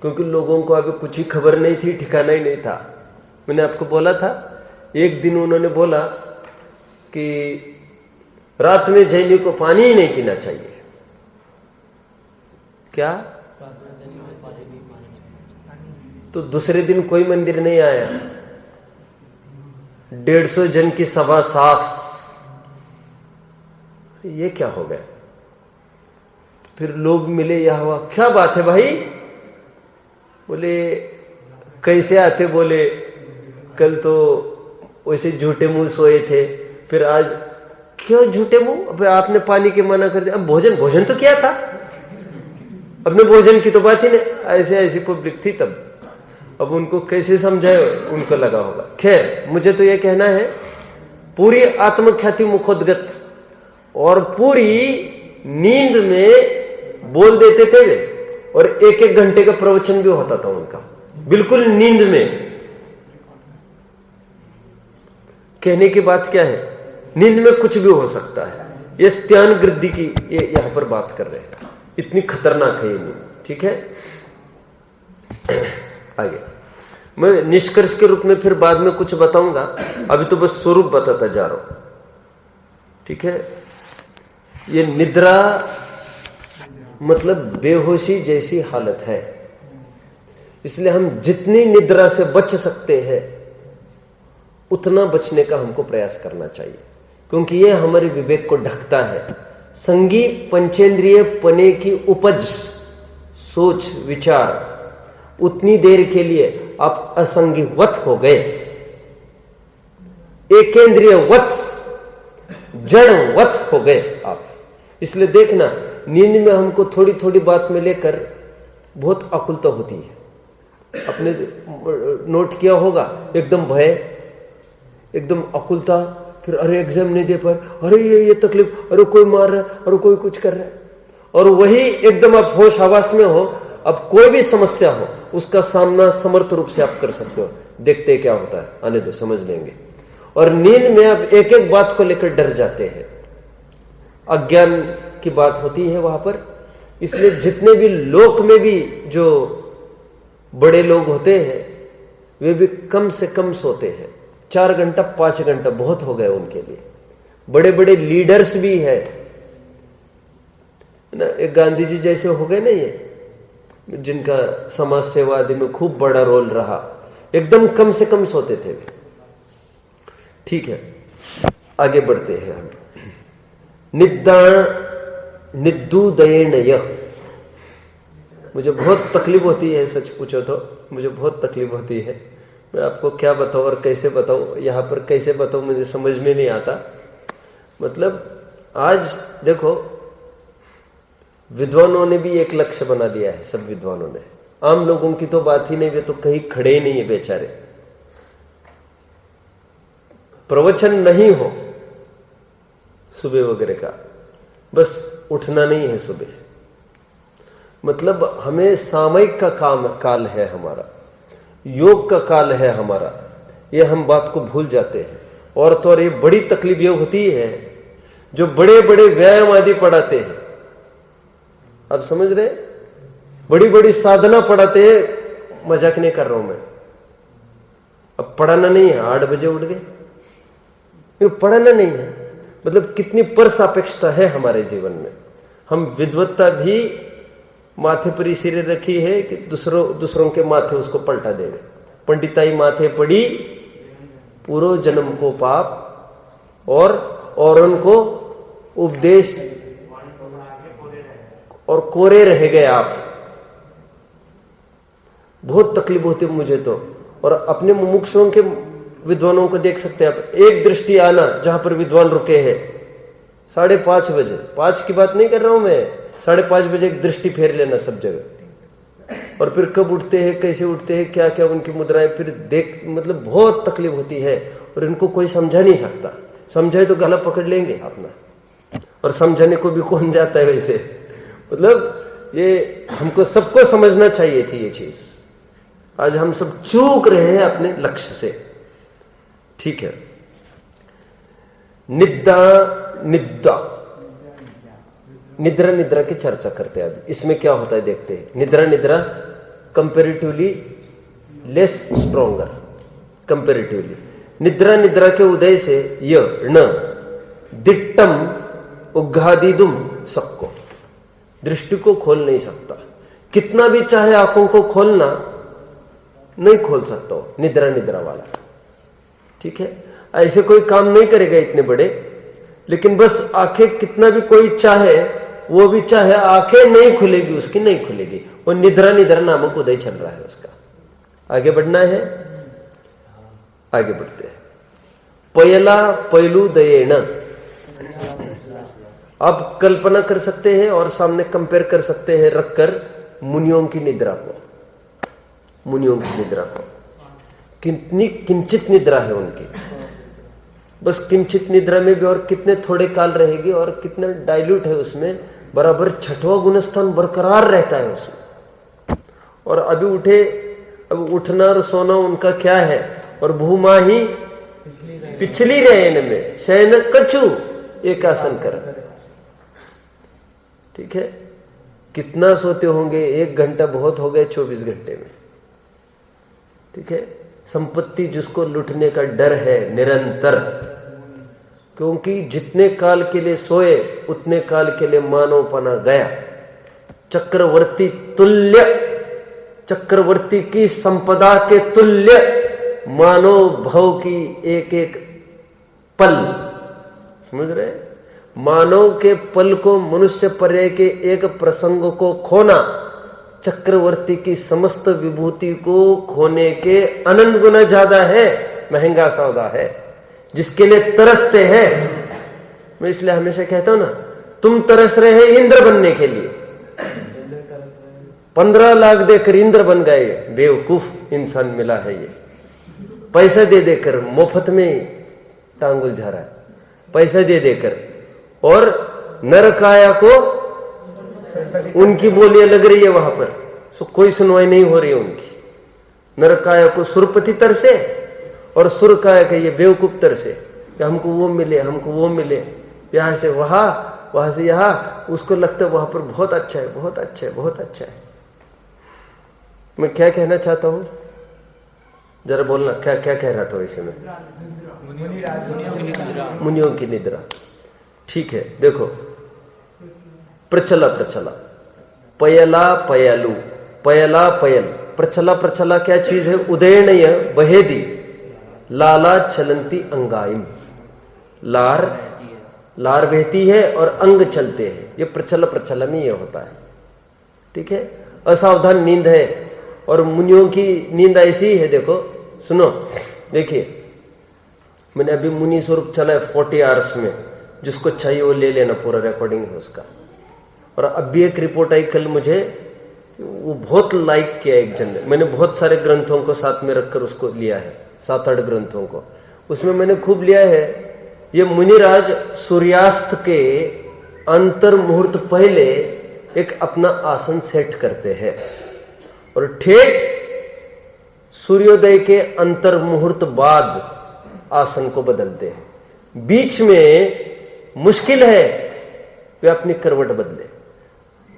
क्योंकि लोगों को अभी कुछ ही खबर नहीं थी, ठिकाना ही नहीं था। मैंने आपको बोला था, एक दिन उन्होंने बोला कि रात में जैनी को पानी ही नहीं पीना चाहिए। क्या? तो दूसरे दिन कोई मंदिर नहीं आया, 150 जन की सभा साफ। ये क्या हो गया? फिर लोग मिले, यह हुआ, क्या बात है भाई? बोले कैसे आते? बोले कल तो वैसे झूठे मुंह सोए थे, फिर आज क्यों झूठे मुंह? अब आपने पानी के मना कर दिया। अब भोजन तो किया था, अपने भोजन की तो बात ही नहीं। ऐसी पब्लिक थी तब, अब उनको कैसे समझाए, उनको लगा होगा। खैर, मुझे तो यह कहना है, पूरी आत्मख्याति मुखोद्गत और पूरी नींद में बोल देते थे वे, और 1-1 घंटे का प्रवचन भी होता था उनका, बिल्कुल नींद में। कहने की बात क्या है, नींद में कुछ भी हो सकता है। ये स्त्यान गृद्धि की ये यहां पर बात कर रहे हैं, इतनी खतरनाक है ये नींद। ठीक है, आगे मैं निष्कर्ष के रूप में फिर बाद में कुछ बताऊंगा, अभी तो बस स्वरूप बताता जा रहा हूं। ठीक है, ये निद्रा मतलब बेहोशी जैसी हालत है, इसलिए हम जितनी निद्रा से बच सकते हैं उतना बचने का हमको प्रयास करना चाहिए, क्योंकि ये हमारे विवेक को ढकता है। संगी पंचेंद्रिय पने की उपज, सोच विचार, उतनी देर के लिए आप असंगीवत हो गए, एकेंद्रियवत, जड़वत हो गए आप। इसलिए देखना, नींद में हमको थोड़ी थोड़ी बात में लेकर बहुत आकुलता होती है। आपने नोट किया होगा, एकदम भय, एकदम आकुलता, फिर अरे एग्जाम नहीं दे पर, अरे ये तकलीफ, अरे कोई मार रहा है, अरे कोई कुछ कर रहा है। और वही एकदम आप होश हवास में हो, अब कोई भी समस्या हो उसका सामना समर्थ रूप से आप कर सकते हो। देखते क्या होता है, आने दो, समझ लेंगे। और नींद में आप एक एक बात को लेकर डर जाते हैं, अज्ञान की बात होती है वहां पर। इसलिए जितने भी लोक में भी जो बड़े लोग होते हैं वे भी कम से कम सोते हैं, 4 घंटा 5 घंटा बहुत हो गए उनके लिए। बड़े बड़े लीडर्स भी है ना, एक गांधी जी जैसे हो गए ना, ये जिनका समाज सेवा आदि में खूब बड़ा रोल रहा, एकदम कम से कम सोते थे। ठीक है, आगे बढ़ते हैं हम। निद्दुदयनय, मुझे बहुत तकलीफ होती है, सच पूछो तो मुझे बहुत तकलीफ होती है। मैं आपको क्या बताऊं और कैसे बताऊं, यहां पर कैसे बताऊं मुझे समझ में नहीं आता। मतलब आज देखो, विद्वानों ने भी एक लक्ष्य बना लिया है, सब विद्वानों ने। आम लोगों की तो बात ही नहीं, वे तो कहीं खड़े ही नहीं है बेचारे। प्रवचन नहीं हो सुबह वगैरह का, बस उठना नहीं है सुबह। मतलब हमें सामयिक का काल है हमारा, योग का काल है हमारा, ये हम बात को भूल जाते हैं। और तो और ये बड़ी तकलीफ ये होती है, जो बड़े बड़े व्यायाम आदि पढ़ाते हैं, आप समझ रहे, बड़ी बड़ी साधना पढ़ाते हैं, मजाक नहीं कर रहा हूं मैं। अब पढ़ाना नहीं है, 8 बजे उठ गए, ये पढ़ाना नहीं है। मतलब कितनी पर सापेक्षता है हमारे जीवन में। हम विद्वत्ता भी माथे पर ही सिरे रखी है कि दूसरों के माथे उसको पलटा देवे। पंडिताई माथे पड़ी पूरो जन्म को पाप और उनको उपदेश और कोरे रह गए आप। बहुत तकलीफ होती मुझे तो। और अपने मुमुक्षुओं के विद्वानों को देख सकते हैं आप। एक दृष्टि आना जहां पर विद्वान रुके हैं 5:30 बजे, 5 की बात नहीं कर रहा हूं मैं, 5:30 बजे एक दृष्टि फेर लेना सब जगह। और फिर कब उठते हैं, कैसे उठते हैं, क्या क्या उनकी मुद्राएं, फिर देख मतलब बहुत तकलीफ होती है। और इनको कोई समझा नहीं सकता। समझाए तो गला पकड़ लेंगे अपना, और समझाने को भी कौन जाता है वैसे। मतलब ये हमको सबको समझना चाहिए थी ये चीज। आज हम सब चूक रहे हैं अपने लक्ष्य से। ठीक है, निद्रा की चर्चा करते हैं। अब इसमें क्या होता है देखते हैं। निद्रा कंपेरेटिवली लेस स्ट्रोंगर, कंपेरेटिवली निद्रा के उदय से दिट्टम उग्घादिदुम सबको, दृष्टि को खोल नहीं सकता। कितना भी चाहे आंखों को खोलना नहीं खोल सकता हो निद्रा वाला। ठीक है, ऐसे कोई काम नहीं करेगा इतने बड़े, लेकिन बस आंखें कितना भी कोई चाहे, वो भी चाहे आंखें नहीं खुलेगी, उसकी नहीं खुलेगी। वो निद्रा नामक उदय चल रहा है उसका। आगे बढ़ना है, आगे बढ़ते हैं। पयला पहलू दयेण, आप कल्पना कर सकते हैं और सामने कंपेयर कर सकते हैं रखकर मुनियों की निद्रा को। मुनियों की निद्रा को कितनी किंचित निद्रा है उनकी। बस किंचित निद्रा में भी और कितने थोड़े काल रहेगी और कितना डाइल्यूट है उसमें, बराबर 6वां गुणस्थान बरकरार रहता है उसमें। और अभी उठे, अब उठना और सोना उनका क्या है। और भूमा ही पिछली रहे में शयन कछु एक आसन कर। ठीक है, कितना सोते होंगे, 1 घंटा बहुत हो गए 24 घंटे में। ठीक है, संपत्ति जिसको लुटने का डर है निरंतर, क्योंकि जितने काल के लिए सोए उतने काल के लिए मानवपना गया। चक्रवर्ती तुल्य, चक्रवर्ती की संपदा के तुल्य मानव भव की एक एक पल, समझ रहे, मानव के पल को, मनुष्य पर्याय के एक प्रसंग को खोना चक्रवर्ती की समस्त विभूति को खोने के अनंत गुना ज्यादा है, महंगा सौदा है, जिसके लिए तरसते हैं। मैं इसलिए हमेशा कहता हूं ना, तुम तरस रहे हैं इंद्र बनने के लिए, 15 लाख देकर इंद्र बन गए, बेवकूफ इंसान मिला है ये। पैसा दे देकर मुफ्त में टांग उलझा रहा है, पैसा दे देकर। और नरकाया को उनकी बोलियां लग रही है वहां पर, सो कोई सुनवाई नहीं हो रही है उनकी। नरकाया को सुरपति तरसे और सुरकाया का ये बेवकूफ तरसे कि हमको वो मिले, हमको वो मिले, यहां से वहां से यहां। उसको लगता है वहां पर बहुत अच्छा है, बहुत अच्छा है, बहुत अच्छा है। मैं क्या कहना चाहता हूं, जरा बोलना, क्या क्या कह रहा था इसे में? मुनियों की निद्रा। ठीक है, देखो, प्रचला पयला पयलू, पयला पयल, प्रचला क्या चीज है? उदयनय बहेदी लाला चलंती अंगाइम, लार बहती है और अंग चलते हैं। ये प्रचला में ये होता है। ठीक है, असावधान नींद है। और मुनियों की नींद ऐसी ही है, देखो सुनो, देखिए मैंने अभी मुनि स्वरूप चला है 40 आवर्स में, जिसको चाहिए वो ले लेना, पूरा रिकॉर्डिंग है उसका। और अब भी एक रिपोर्ट आई कल मुझे, वो बहुत लाइक किया एक जन ने। मैंने बहुत सारे ग्रंथों को साथ में रखकर उसको लिया है, 7-8 ग्रंथों को, उसमें मैंने खूब लिया है। ये मुनिराज सूर्यास्त के अंतर मुहूर्त पहले एक अपना आसन सेट करते हैं और ठेठ सूर्योदय के अंतर मुहूर्त बाद आसन को बदलते हैं। बीच में मुश्किल है वे अपनी करवट बदले,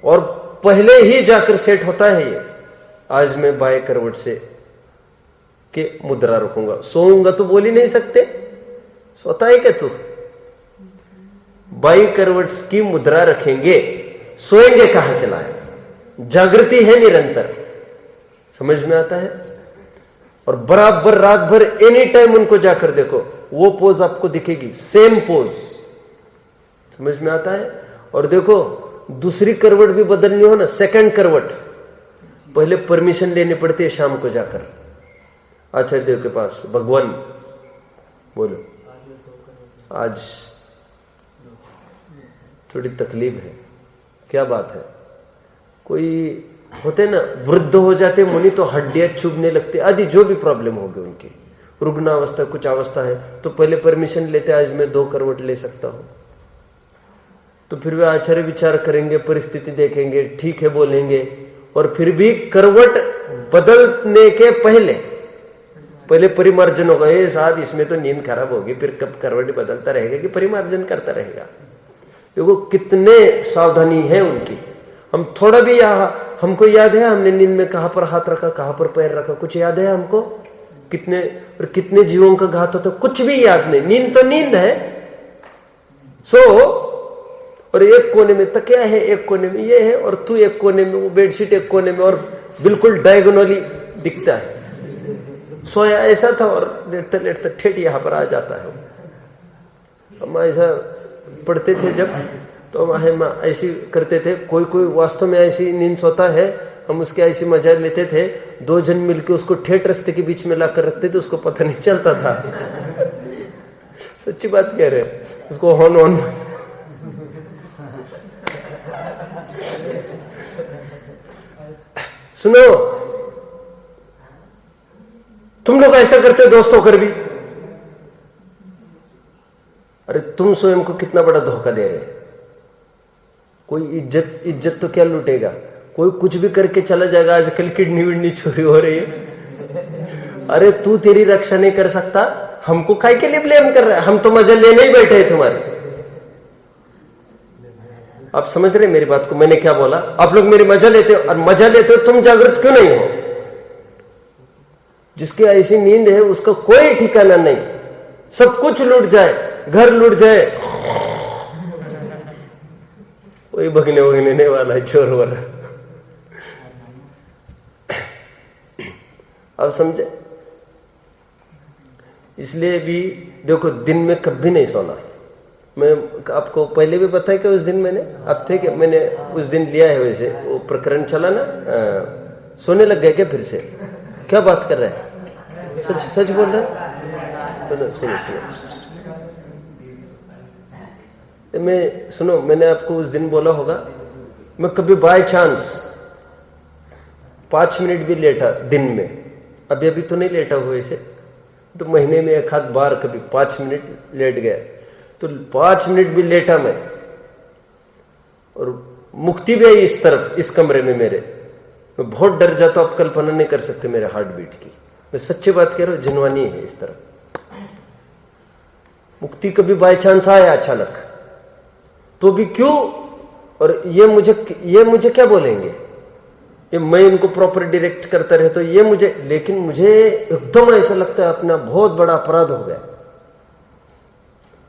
और पहले ही जाकर सेट होता है ये, आज मैं बाएं करवट से के मुद्रा रखूंगा, सोऊंगा तो बोल ही नहीं सकते, सोता है क्या तू? बाई करवट की मुद्रा रखेंगे, सोएंगे कहां से लाए? जागृति है निरंतर, समझ में आता है। और बराबर रात भर एनी टाइम उनको जाकर देखो, वो पोज आपको दिखेगी, सेम पोज, समझ में आता है। और देखो दूसरी करवट भी बदलनी हो ना, सेकंड करवट, पहले परमिशन लेनी पड़ती है शाम को जाकर आचार्य देव के पास, भगवान बोलो आज थोड़ी तकलीफ है, क्या बात है। कोई होते ना वृद्ध हो जाते मुनि तो हड्डियां चुभने लगते आदि, जो भी प्रॉब्लम होगी उनकी, रुग्णावस्था कुछ अवस्था है तो पहले परमिशन लेते, आज मैं 2 करवट ले सकता हूं। तो फिर वे आचार्य विचार करेंगे, परिस्थिति देखेंगे, ठीक है बोलेंगे, और फिर भी करवट बदलने के पहले परिमार्जन होगा। ये साहब इसमें तो नींद खराब होगी, फिर कब करवट बदलता रहेगा कि परिमार्जन करता रहेगा। देखो कितने सावधानी है उनकी। हम थोड़ा भी हमको याद है हमने नींद में कहां पर हाथ रखा, कहां पर पैर रखा, कुछ याद है हमको? कितने जीवों का घात होता, कुछ भी याद नहीं। नींद तो नींद है। और एक कोने में तकिया है, एक कोने में ये है, और तू एक कोने में, वो बेडशीट एक कोने में, और बिल्कुल डायगोनली दिखता है। सोया ऐसा था और लेटते लेटते ठेठ यहां पर आ जाता है। हम ऐसा पढ़ते थे जब, तो हम ऐसी करते थे। कोई वास्तव में ऐसी नींद सोता है, हम उसके ऐसी मजा लेते थे। 2 जन मिलकर उसको ठेठ रस्ते के बीच में लाकर रखते थे, उसको पता नहीं चलता था। सच्ची बात कह रहे हैं, उसको हॉर्न सुनो, तुम लोग ऐसा करते हो दोस्तों कर भी। अरे तुम स्वयं को कितना बड़ा धोखा दे रहे। कोई इज्जत तो क्या लूटेगा, कोई कुछ भी करके चला जाएगा। आजकल किडनी विडनी चोरी हो रही है। अरे तू तेरी रक्षा नहीं कर सकता, हमको काय के लिए ब्लेम कर रहा है? हम तो मजा लेने ही बैठे हैं तुम्हारे। आप समझ रहे मेरी बात को? मैंने क्या बोला? आप लोग मेरी मजा लेते हो, और मजा लेते हो तुम जागृत क्यों नहीं हो? जिसकी ऐसी नींद है उसका कोई ठिकाना नहीं, सब कुछ लूट जाए, घर लूट जाए, कोई भगने नहीं वाला है, चोर वाला। अब समझे? इसलिए भी देखो दिन में कभी नहीं सोना। मैं आपको पहले भी बताया कि उस दिन मैंने, अब थे कि मैंने उस दिन लिया है, वैसे वो प्रकरण चला ना, सोने लग गए क्या फिर से? क्या बात कर रहे हैं? सच बोल रहे हैं? सुनो, मैंने आपको उस दिन बोला होगा, मैं कभी बाय चांस 5 मिनट भी लेटा दिन में, अभी तो नहीं लेटा हुआ इसे, तो महीने में 1 आध बार कभी 5 मिनट लेट गया, तो 5 मिनट भी लेटा मैं, और मुक्ति भी आई इस तरफ, इस कमरे में मेरे। मैं बहुत डर जाता हूं, आप कल्पना नहीं कर सकते मेरे हार्ट बीट की। मैं सच्ची बात कह रहा हूं, जिनवानी है इस तरफ। मुक्ति कभी बाय चांस आया अचानक, तो भी क्यों? और ये मुझे क्या बोलेंगे? ये मैं इनको प्रॉपर डायरेक्ट करता रहे तो ये मुझे, लेकिन मुझे एकदम ऐसा लगता है अपना बहुत बड़ा अपराध हो गया,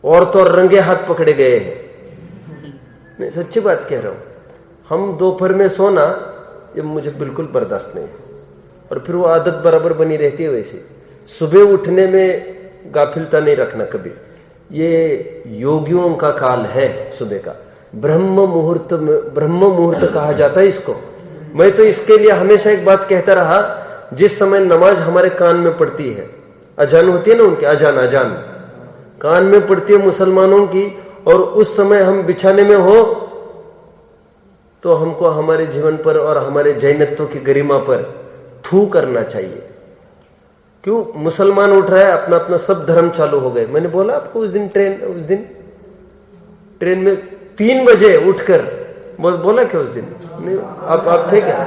और तो रंगे हाथ पकड़े गए हैं। मैं सच्ची बात कह रहा हूं। हम दोपहर में सोना ये मुझे बिल्कुल बर्दाश्त नहीं है, और फिर वो आदत बराबर बनी रहती है वैसे। सुबह उठने में गाफिलता नहीं रखना कभी। ये योगियों का काल है सुबह का, ब्रह्म मुहूर्त कहा जाता है इसको। मैं तो इसके लिए हमेशा एक बात कहता रहा, जिस समय नमाज हमारे कान में पड़ती है, अजान होती है ना उनकी, अजान कान में पड़ती है मुसलमानों की, और उस समय हम बिछाने में हो, तो हमको हमारे जीवन पर और हमारे जैनत्व की गरिमा पर थू करना चाहिए। क्यों? मुसलमान उठ रहा है, अपना अपना सब धर्म चालू हो गए। मैंने बोला आपको उस दिन ट्रेन में 3 बजे उठकर बोला क्या उस दिन? नहीं, आप थे क्या?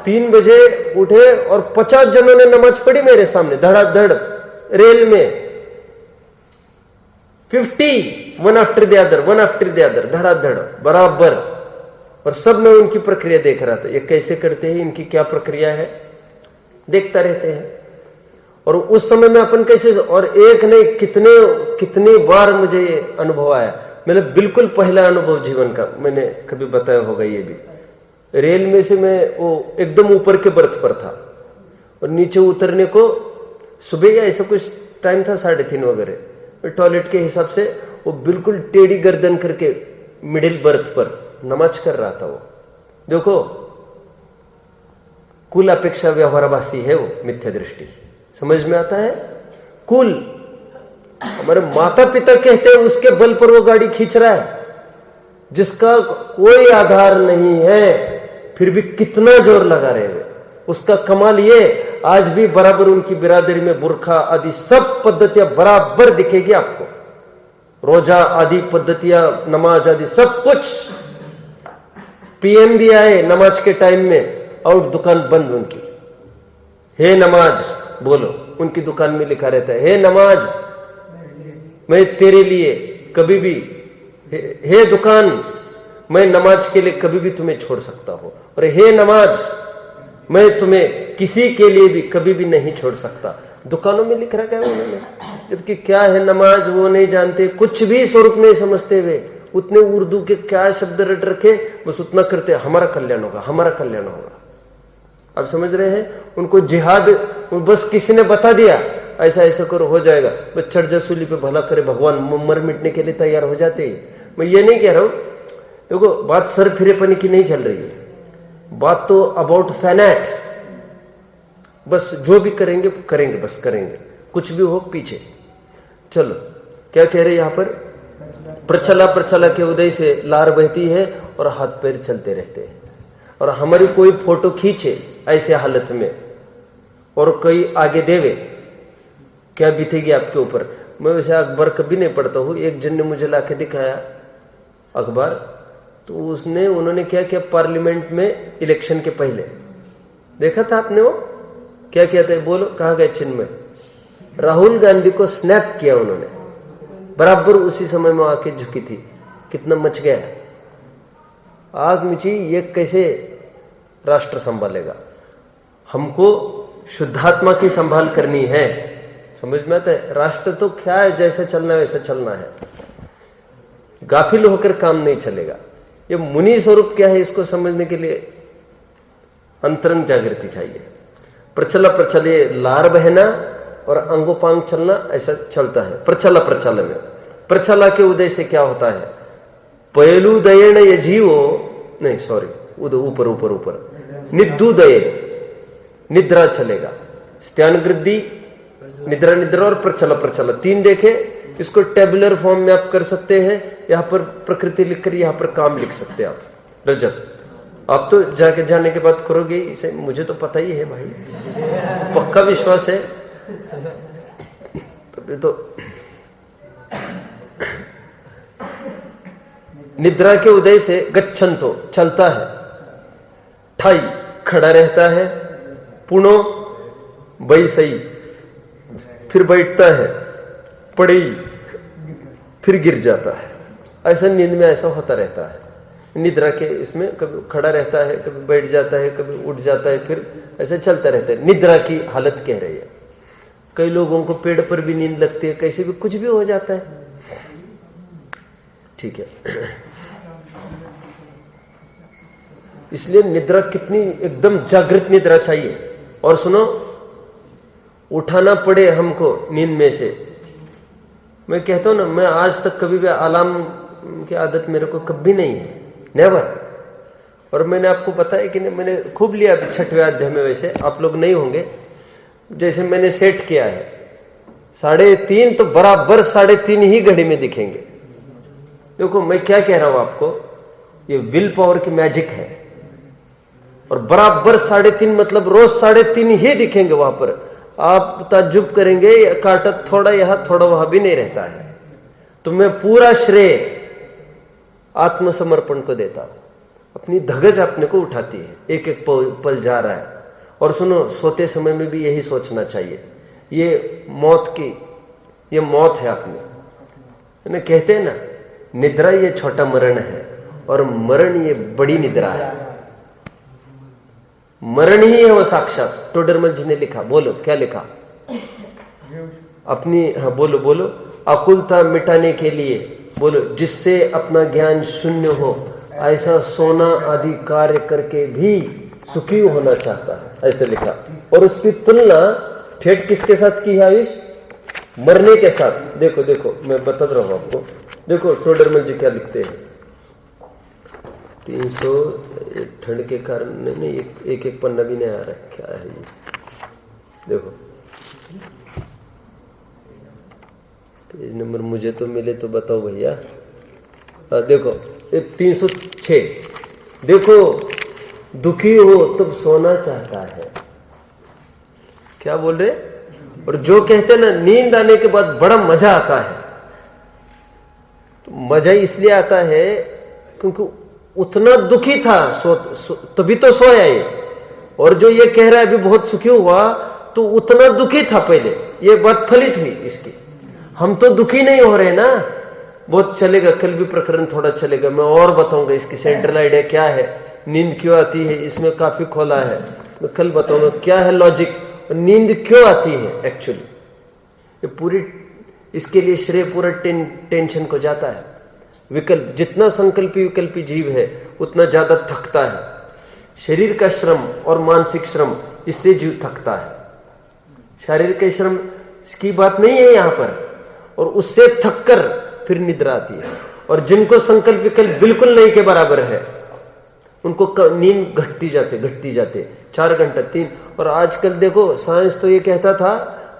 3 बजे उठे और 50 जनों ने नमाज पढ़ी मेरे सामने, धड़ाधड़ रेल में, 50 वन आफ्टर द अदर धड़ाधड़ बराबर। और सब में उनकी प्रक्रिया देख रहा था, ये कैसे करते हैं, इनकी क्या प्रक्रिया है, देखता रहते हैं। और उस समय में अपन कैसे, और एक नहीं कितने बार मुझे ये अनुभव आया। मेरा बिल्कुल पहला अनुभव जीवन का, मैंने कभी बताया होगा ये भी। रेल में से मैं वो एकदम ऊपर के बर्थ पर था और नीचे उतरने को सुबह या ऐसा कुछ टाइम था 3:30 वगैरह। टॉयलेट के हिसाब से वो बिल्कुल टेढ़ी गर्दन करके मिडिल बर्थ पर नमाज कर रहा था। वो देखो कुल अपेक्षा व्यवहारभाषी है वो, मिथ्या दृष्टि समझ में आता है। कुल हमारे माता पिता कहते हैं उसके बल पर वो गाड़ी खींच रहा है जिसका कोई आधार नहीं है, फिर भी कितना जोर लगा रहे हैं। उसका कमाल ये आज भी बराबर उनकी बिरादरी में बुरखा आदि सब पद्धतियां बराबर दिखेगी आपको, रोजा आदि पद्धतियां, नमाज आदि सब कुछ। पीएम भी आए नमाज के टाइम में और दुकान बंद उनकी, हे नमाज बोलो, उनकी दुकान में लिखा रहता है हे नमाज मैं तेरे लिए कभी भी, हे दुकान मैं नमाज के लिए कभी भी तुम्हें छोड़ सकता हूं, और हे नमाज मैं तुम्हें किसी के लिए भी कभी भी नहीं छोड़ सकता। दुकानों में लिख रखा है उन्होंने, जबकि क्या है नमाज वो नहीं जानते, कुछ भी स्वरूप नहीं समझते हुए उतने उर्दू के क्या शब्द रट रखे, बस उतना करते हमारा कल्याण होगा, हमारा कल्याण होगा। आप समझ रहे हैं, उनको जिहाद बस किसी ने बता दिया ऐसा ऐसा करो हो जाएगा, बस चढ़ जा सूली पे भला करे भगवान, मर मिटने के लिए तैयार हो जाते हैं। मैं ये नहीं कह रहा हूं, देखो बात सर फिरेपने की नहीं चल रही है, बात तो अबाउट फैनेट, बस जो भी करेंगे करेंगे, बस करेंगे, कुछ भी हो पीछे। चलो क्या कह रहे यहां पर, प्रचला प्रचला के उदय से लार बहती है और हाथ पैर चलते रहते हैं। और हमारी कोई फोटो खींचे ऐसे हालत में और कोई आगे देवे, क्या बीतेगी आपके ऊपर। मैं वैसे अखबार कभी नहीं पढ़ता हूँ, एक जन ने मुझे लाके दिखाया अखबार, तो उसने उन्होंने क्या किया, पार्लियामेंट में इलेक्शन के पहले देखा था आपने, वो क्या किया था बोलो, कहाँ गए चिन्ह, राहुल गांधी को स्नैप किया उन्होंने, बराबर उसी समय में आके झुकी थी, कितना मच गया, आग मिची, ये कैसे राष्ट्र संभालेगा। हमको शुद्धात्मा की संभाल करनी है, समझ में आता है। राष्ट्र तो क्या है, जैसे चलना है वैसे चलना है, गाफिल होकर काम नहीं चलेगा। ये मुनि स्वरूप क्या है इसको समझने के लिए अंतरंग जागृति चाहिए। प्रचला प्रचले लार बहना और अंगोपांग चलना, ऐसा चलता है प्रचला प्रचल में। प्रचला के उदय से क्या होता है, पहलुदयन ये जीवो नहीं सॉरी ऊपर ऊपर ऊपर निद्दुदय, निद्रा चलेगा, स्त्यान वृद्धि, निद्रा निद्रा और प्रचला प्रचला, तीन देखे। इसको टेबुलर फॉर्म में आप कर सकते हैं, यहां पर प्रकृति लिखकर यहां पर काम लिख सकते हैं आप, रजत। आप तो जाके जाने के बाद करोगे इसे, मुझे तो पता ही है भाई, पक्का विश्वास है। तो निद्रा के उदय से गच्छन्तो चलता है, ठाई खड़ा रहता है, पुनो बैसई फिर बैठता है, पड़ी फिर गिर जाता है। ऐसा नींद में ऐसा होता रहता है। निद्रा के इसमें कभी खड़ा रहता है, कभी बैठ जाता है, कभी उठ जाता है, फिर ऐसे चलता रहता है। निद्रा की हालत कह रही है। कई लोगों को पेड़ पर भी नींद लगती है, कैसे भी कुछ भी हो जाता है, ठीक है। इसलिए निद्रा कितनी एकदम जागृत निद्रा चाहिए। और सुनो, उठाना पड़े हमको नींद में से, मैं कहता हूं ना, मैं आज तक कभी भी अलार्म की आदत मेरे को कभी नहीं है, नेवर। और मैंने आपको बताया कि नहीं, मैंने खूब लिया 6वें अध्याय में, वैसे आप लोग नहीं होंगे, जैसे मैंने सेट किया है 3:30 तो बराबर 3:30 ही घड़ी में दिखेंगे। देखो मैं क्या कह रहा हूं आपको, ये विल पावर की मैजिक है। और बराबर 3:30 मतलब रोज 3:30 ही दिखेंगे वहां पर। आप ताज्जुब करेंगे, कांटा थोड़ा यहां थोड़ा वहां भी नहीं रहता है। तो मैं पूरा श्रेय आत्मसमर्पण को देता हूं। अपनी धगज अपने को उठाती है, एक एक पल जा रहा है। और सुनो, सोते समय में भी यही सोचना चाहिए, ये मौत की, ये मौत है अपनी। कहते हैं ना, निद्रा ये छोटा मरण है और मरण ये बड़ी निद्रा है। मरण ही है वो साक्षात। टोडरमल जी ने लिखा, बोलो क्या लिखा अपनी, हाँ बोलो बोलो, आकुलता मिटाने के लिए, बोलो जिससे अपना ज्ञान शून्य हो, ऐसा सोना आदि कार्य करके भी सुखी होना चाहता है, ऐसे लिखा। और उसकी तुलना ठेठ किसके साथ की है आयुष? मरने के साथ। देखो देखो मैं बता रहा हूं आपको, देखो शोडरमल जी क्या लिखते हैं। 300 ठंड के कारण नहीं, एक पन्ना भी नहीं आ रहा, क्या है ये? देखो पेज नंबर मुझे तो मिले तो बताओ भैया। देखो 306, देखो दुखी हो तब सोना चाहता है। क्या बोल रहे? और जो कहते ना नींद आने के बाद बड़ा मजा आता है, तो मजा इसलिए आता है क्योंकि उतना दुखी था तभी तो सोया ये। और जो ये कह रहा है अभी बहुत सुखी हुआ, तो उतना दुखी था पहले, ये बात फलित हुई इसकी। हम तो दुखी नहीं हो रहे ना, बहुत चलेगा, कल भी प्रकरण थोड़ा चलेगा, मैं और बताऊंगा इसकी सेंट्रल आइडिया क्या है, नींद क्यों आती है, इसमें काफी खोला है, मैं कल बताऊंगा क्या है लॉजिक, नींद क्यों आती है एक्चुअली। ये पूरी इसके लिए श्रेय पूरा टेंशन को जाता है। विकल्प, जितना संकल्पी विकल्पी जीव है उतना ज्यादा थकता है। शरीर का श्रम और मानसिक श्रम, इससे जीव थकता है। शारीरिक के श्रम की बात नहीं है यहां पर, और उससे थककर फिर निद्रा आती है। और जिनको संकल्प विकल्प बिल्कुल नहीं के बराबर है, उनको नींद घटती जाते 4 घंटा 3। और आजकल देखो साइंस तो ये कहता था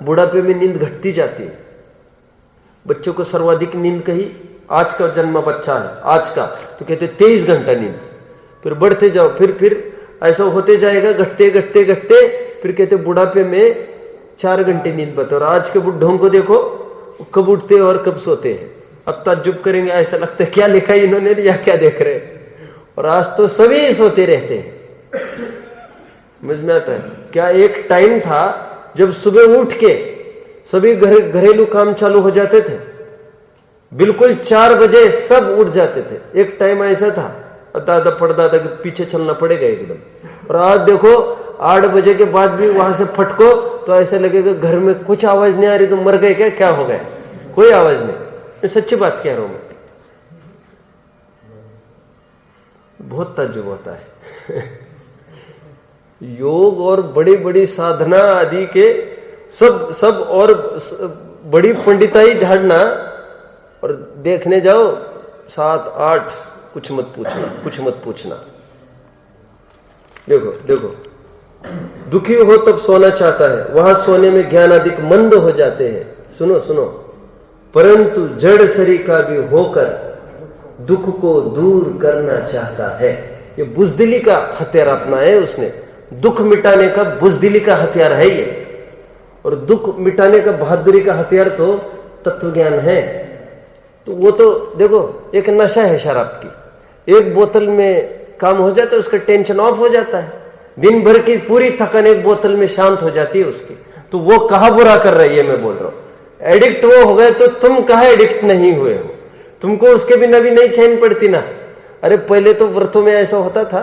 बुढ़ापे में नींद घटती जाती है। बच्चों को सर्वाधिक नींद कही, आज का जन्मा बच्चा है आज का, तो कहते 23 घंटा नींद, फिर बढ़ते जाओ, फिर ऐसा होते जाएगा, घटते घटते घटते, फिर कहते बुढ़ापे में 4 घंटे नींद बताओ। और आज के बुढ़ों को देखो कब उठते और कब सोते हैं। अब ताज्जुब करेंगे, ऐसा लगता है क्या लिखा है इन्होंने या क्या देख रहे हैं। और आज तो सभी सोते रहते हैं। समझ में आता है क्या? एक टाइम था जब सुबह उठ के सभी घरेलू काम चालू हो जाते थे, बिल्कुल 4 बजे सब उठ जाते थे। एक टाइम ऐसा था, दादा पड़दादा के पीछे चलना पड़ेगा एकदम। और आज देखो 8 बजे के बाद भी वहां से फटको तो ऐसा लगेगा घर में कुछ आवाज नहीं आ रही तो मर गए क्या हो गए, कोई आवाज नहीं। मैं सच्ची बात कह रहा हूं, मैं बहुत ताज्जुब होता है। योग और बड़ी बड़ी साधना आदि के सब और बड़ी पंडिताई झाड़ना, और देखने जाओ 7 8, कुछ मत पूछना। देखो दुखी हो तब सोना चाहता है, वहां सोने में ज्ञान अधिक मंद हो जाते हैं। सुनो, परंतु जड़ शरीर का भी होकर दुख को दूर करना चाहता है। ये बुजदिली का हथियार अपनाया उसने, दुख मिटाने का बुजदिली का हथियार है ये। और दुख मिटाने का बहादुरी का हथियार तो तत्व ज्ञान है। तो वो तो देखो एक नशा है शराब की, एक बोतल में काम हो जाता है, उसका टेंशन ऑफ हो जाता है, दिन भर की पूरी थकान एक बोतल में शांत हो जाती है उसकी। तो वो कहा बुरा कर रही है, मैं बोल रहा हूं। एडिक्ट वो हो गए तो तुम कहा एडिक्ट नहीं हुए हो, तुमको उसके बिना भी नहीं चैन पड़ती ना। अरे पहले तो व्रतों में ऐसा होता था,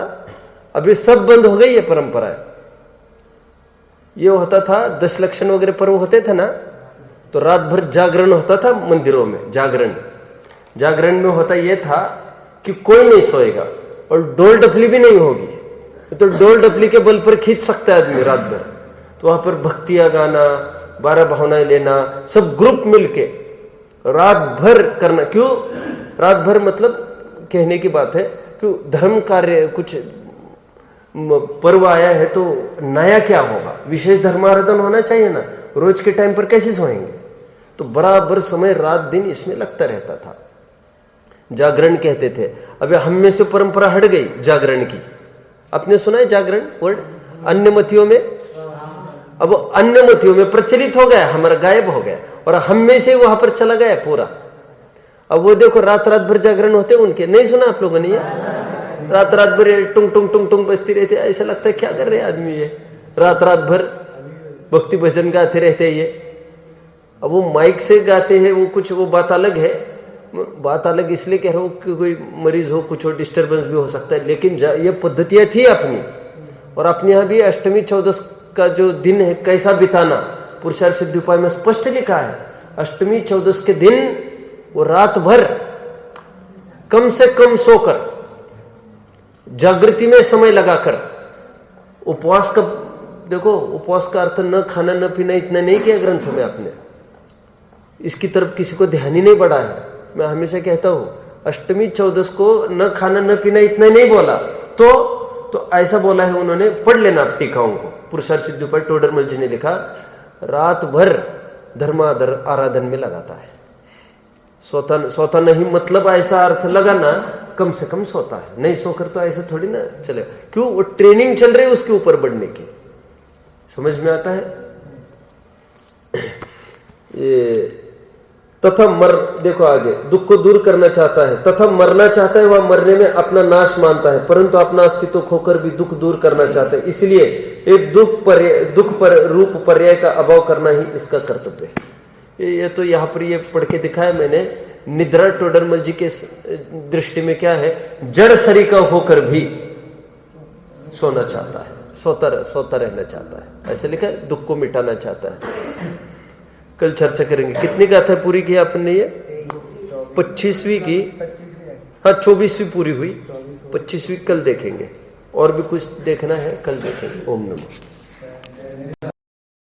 अभी सब बंद हो गई है परंपरा। ये होता था 10 लक्षण वगैरह पर्व होते थे ना, तो रात भर जागरण होता था मंदिरों में। जागरण में होता यह था कि कोई नहीं सोएगा और डोल डफली भी नहीं होगी, तो डोल डफली के बल पर खींच सकता है आदमी रात भर। तो वहां पर भक्तियां गाना, 12 भावनाएं लेना, सब ग्रुप मिलके रात भर करना। क्यों रात भर? मतलब कहने की बात है कि धर्म कार्य कुछ पर्व आया है तो नया क्या होगा, विशेष धर्माराधन होना चाहिए ना। रोज के टाइम पर कैसे सोएंगे? तो बराबर समय रात दिन इसमें लगता रहता था। जागरण कहते थे। अबे हम में से परंपरा हट गई जागरण की। आपने सुना है जागरण वर्ड? अन्य मतियों में, अब अन्य मतियों में प्रचलित हो गया, हमारा गायब हो गया, और हम में से वहां पर चला गया पूरा। अब वो देखो रात भर जागरण होते उनके, नहीं सुना आप लोगों ने? ये रात भर टुंग टुंग टुंग टुंग बजती रहती है। ऐसा लगता है क्या कर रहे हैं आदमी, ये रात भर भक्ति भजन गाते रहते हैं ये। अब वो माइक से गाते हैं, वो कुछ वो बात अलग है। बात अलग इसलिए कह रहा हूं कि कोई मरीज हो, कुछ हो, डिस्टर्बेंस भी हो सकता है, लेकिन ये पद्धतियां थी अपनी। और अपने यहाँ भी अष्टमी 14 का जो दिन है कैसा बिताना, पुरुषार्थ सिद्धि उपाय में स्पष्ट लिखा है। अष्टमी 14 के दिन वो रात भर कम से कम सोकर जागृति में समय लगाकर। उपवास का देखो, उपवास का अर्थ न खाना न पीना इतना नहीं किया ग्रंथों में आपने, इसकी तरफ किसी को ध्यान ही नहीं बढ़ा है। मैं हमेशा कहता हूं अष्टमी चौदस को न खाना न पीना इतना नहीं बोला, तो ऐसा बोला है उन्होंने, पढ़ लेना आप टीकाओं को। पुरुषार्थ सिद्धि पर टोडरमल जी ने लिखा, रात भर धर्माधर आराधन में लगाता है, सोता नहीं, मतलब ऐसा अर्थ लगाना कम से कम सोता है, नहीं सोकर तो ऐसा थोड़ी ना चलेगा। क्यों? वो ट्रेनिंग चल रही है उसके ऊपर बढ़ने की। समझ में आता है? ये तथा देखो आगे, दुख को दूर करना चाहता है तथा मरना चाहता है, वह मरने में अपना नाश मानता है, परंतु अपना अस्तित्व खोकर भी दुख दूर करना चाहता है, इसलिए एक दुख पर रूप पर्याय का अभाव करना ही इसका कर्तव्य है। ये तो यहाँ पर ये पढ़ के दिखाया मैंने। निद्रा टोडरमल जी के दृष्टि में क्या है, जड़ शरीर का होकर भी सोना चाहता है, सोता रहना चाहता है, ऐसे लिखा है, दुख को मिटाना चाहता है। कल चर्चा करेंगे। कितनी गाथा पूरी की आपने? ये 25वीं की, हाँ 24वीं पूरी हुई, 25वीं कल देखेंगे, और भी कुछ देखना है कल देखेंगे। ओम नमः।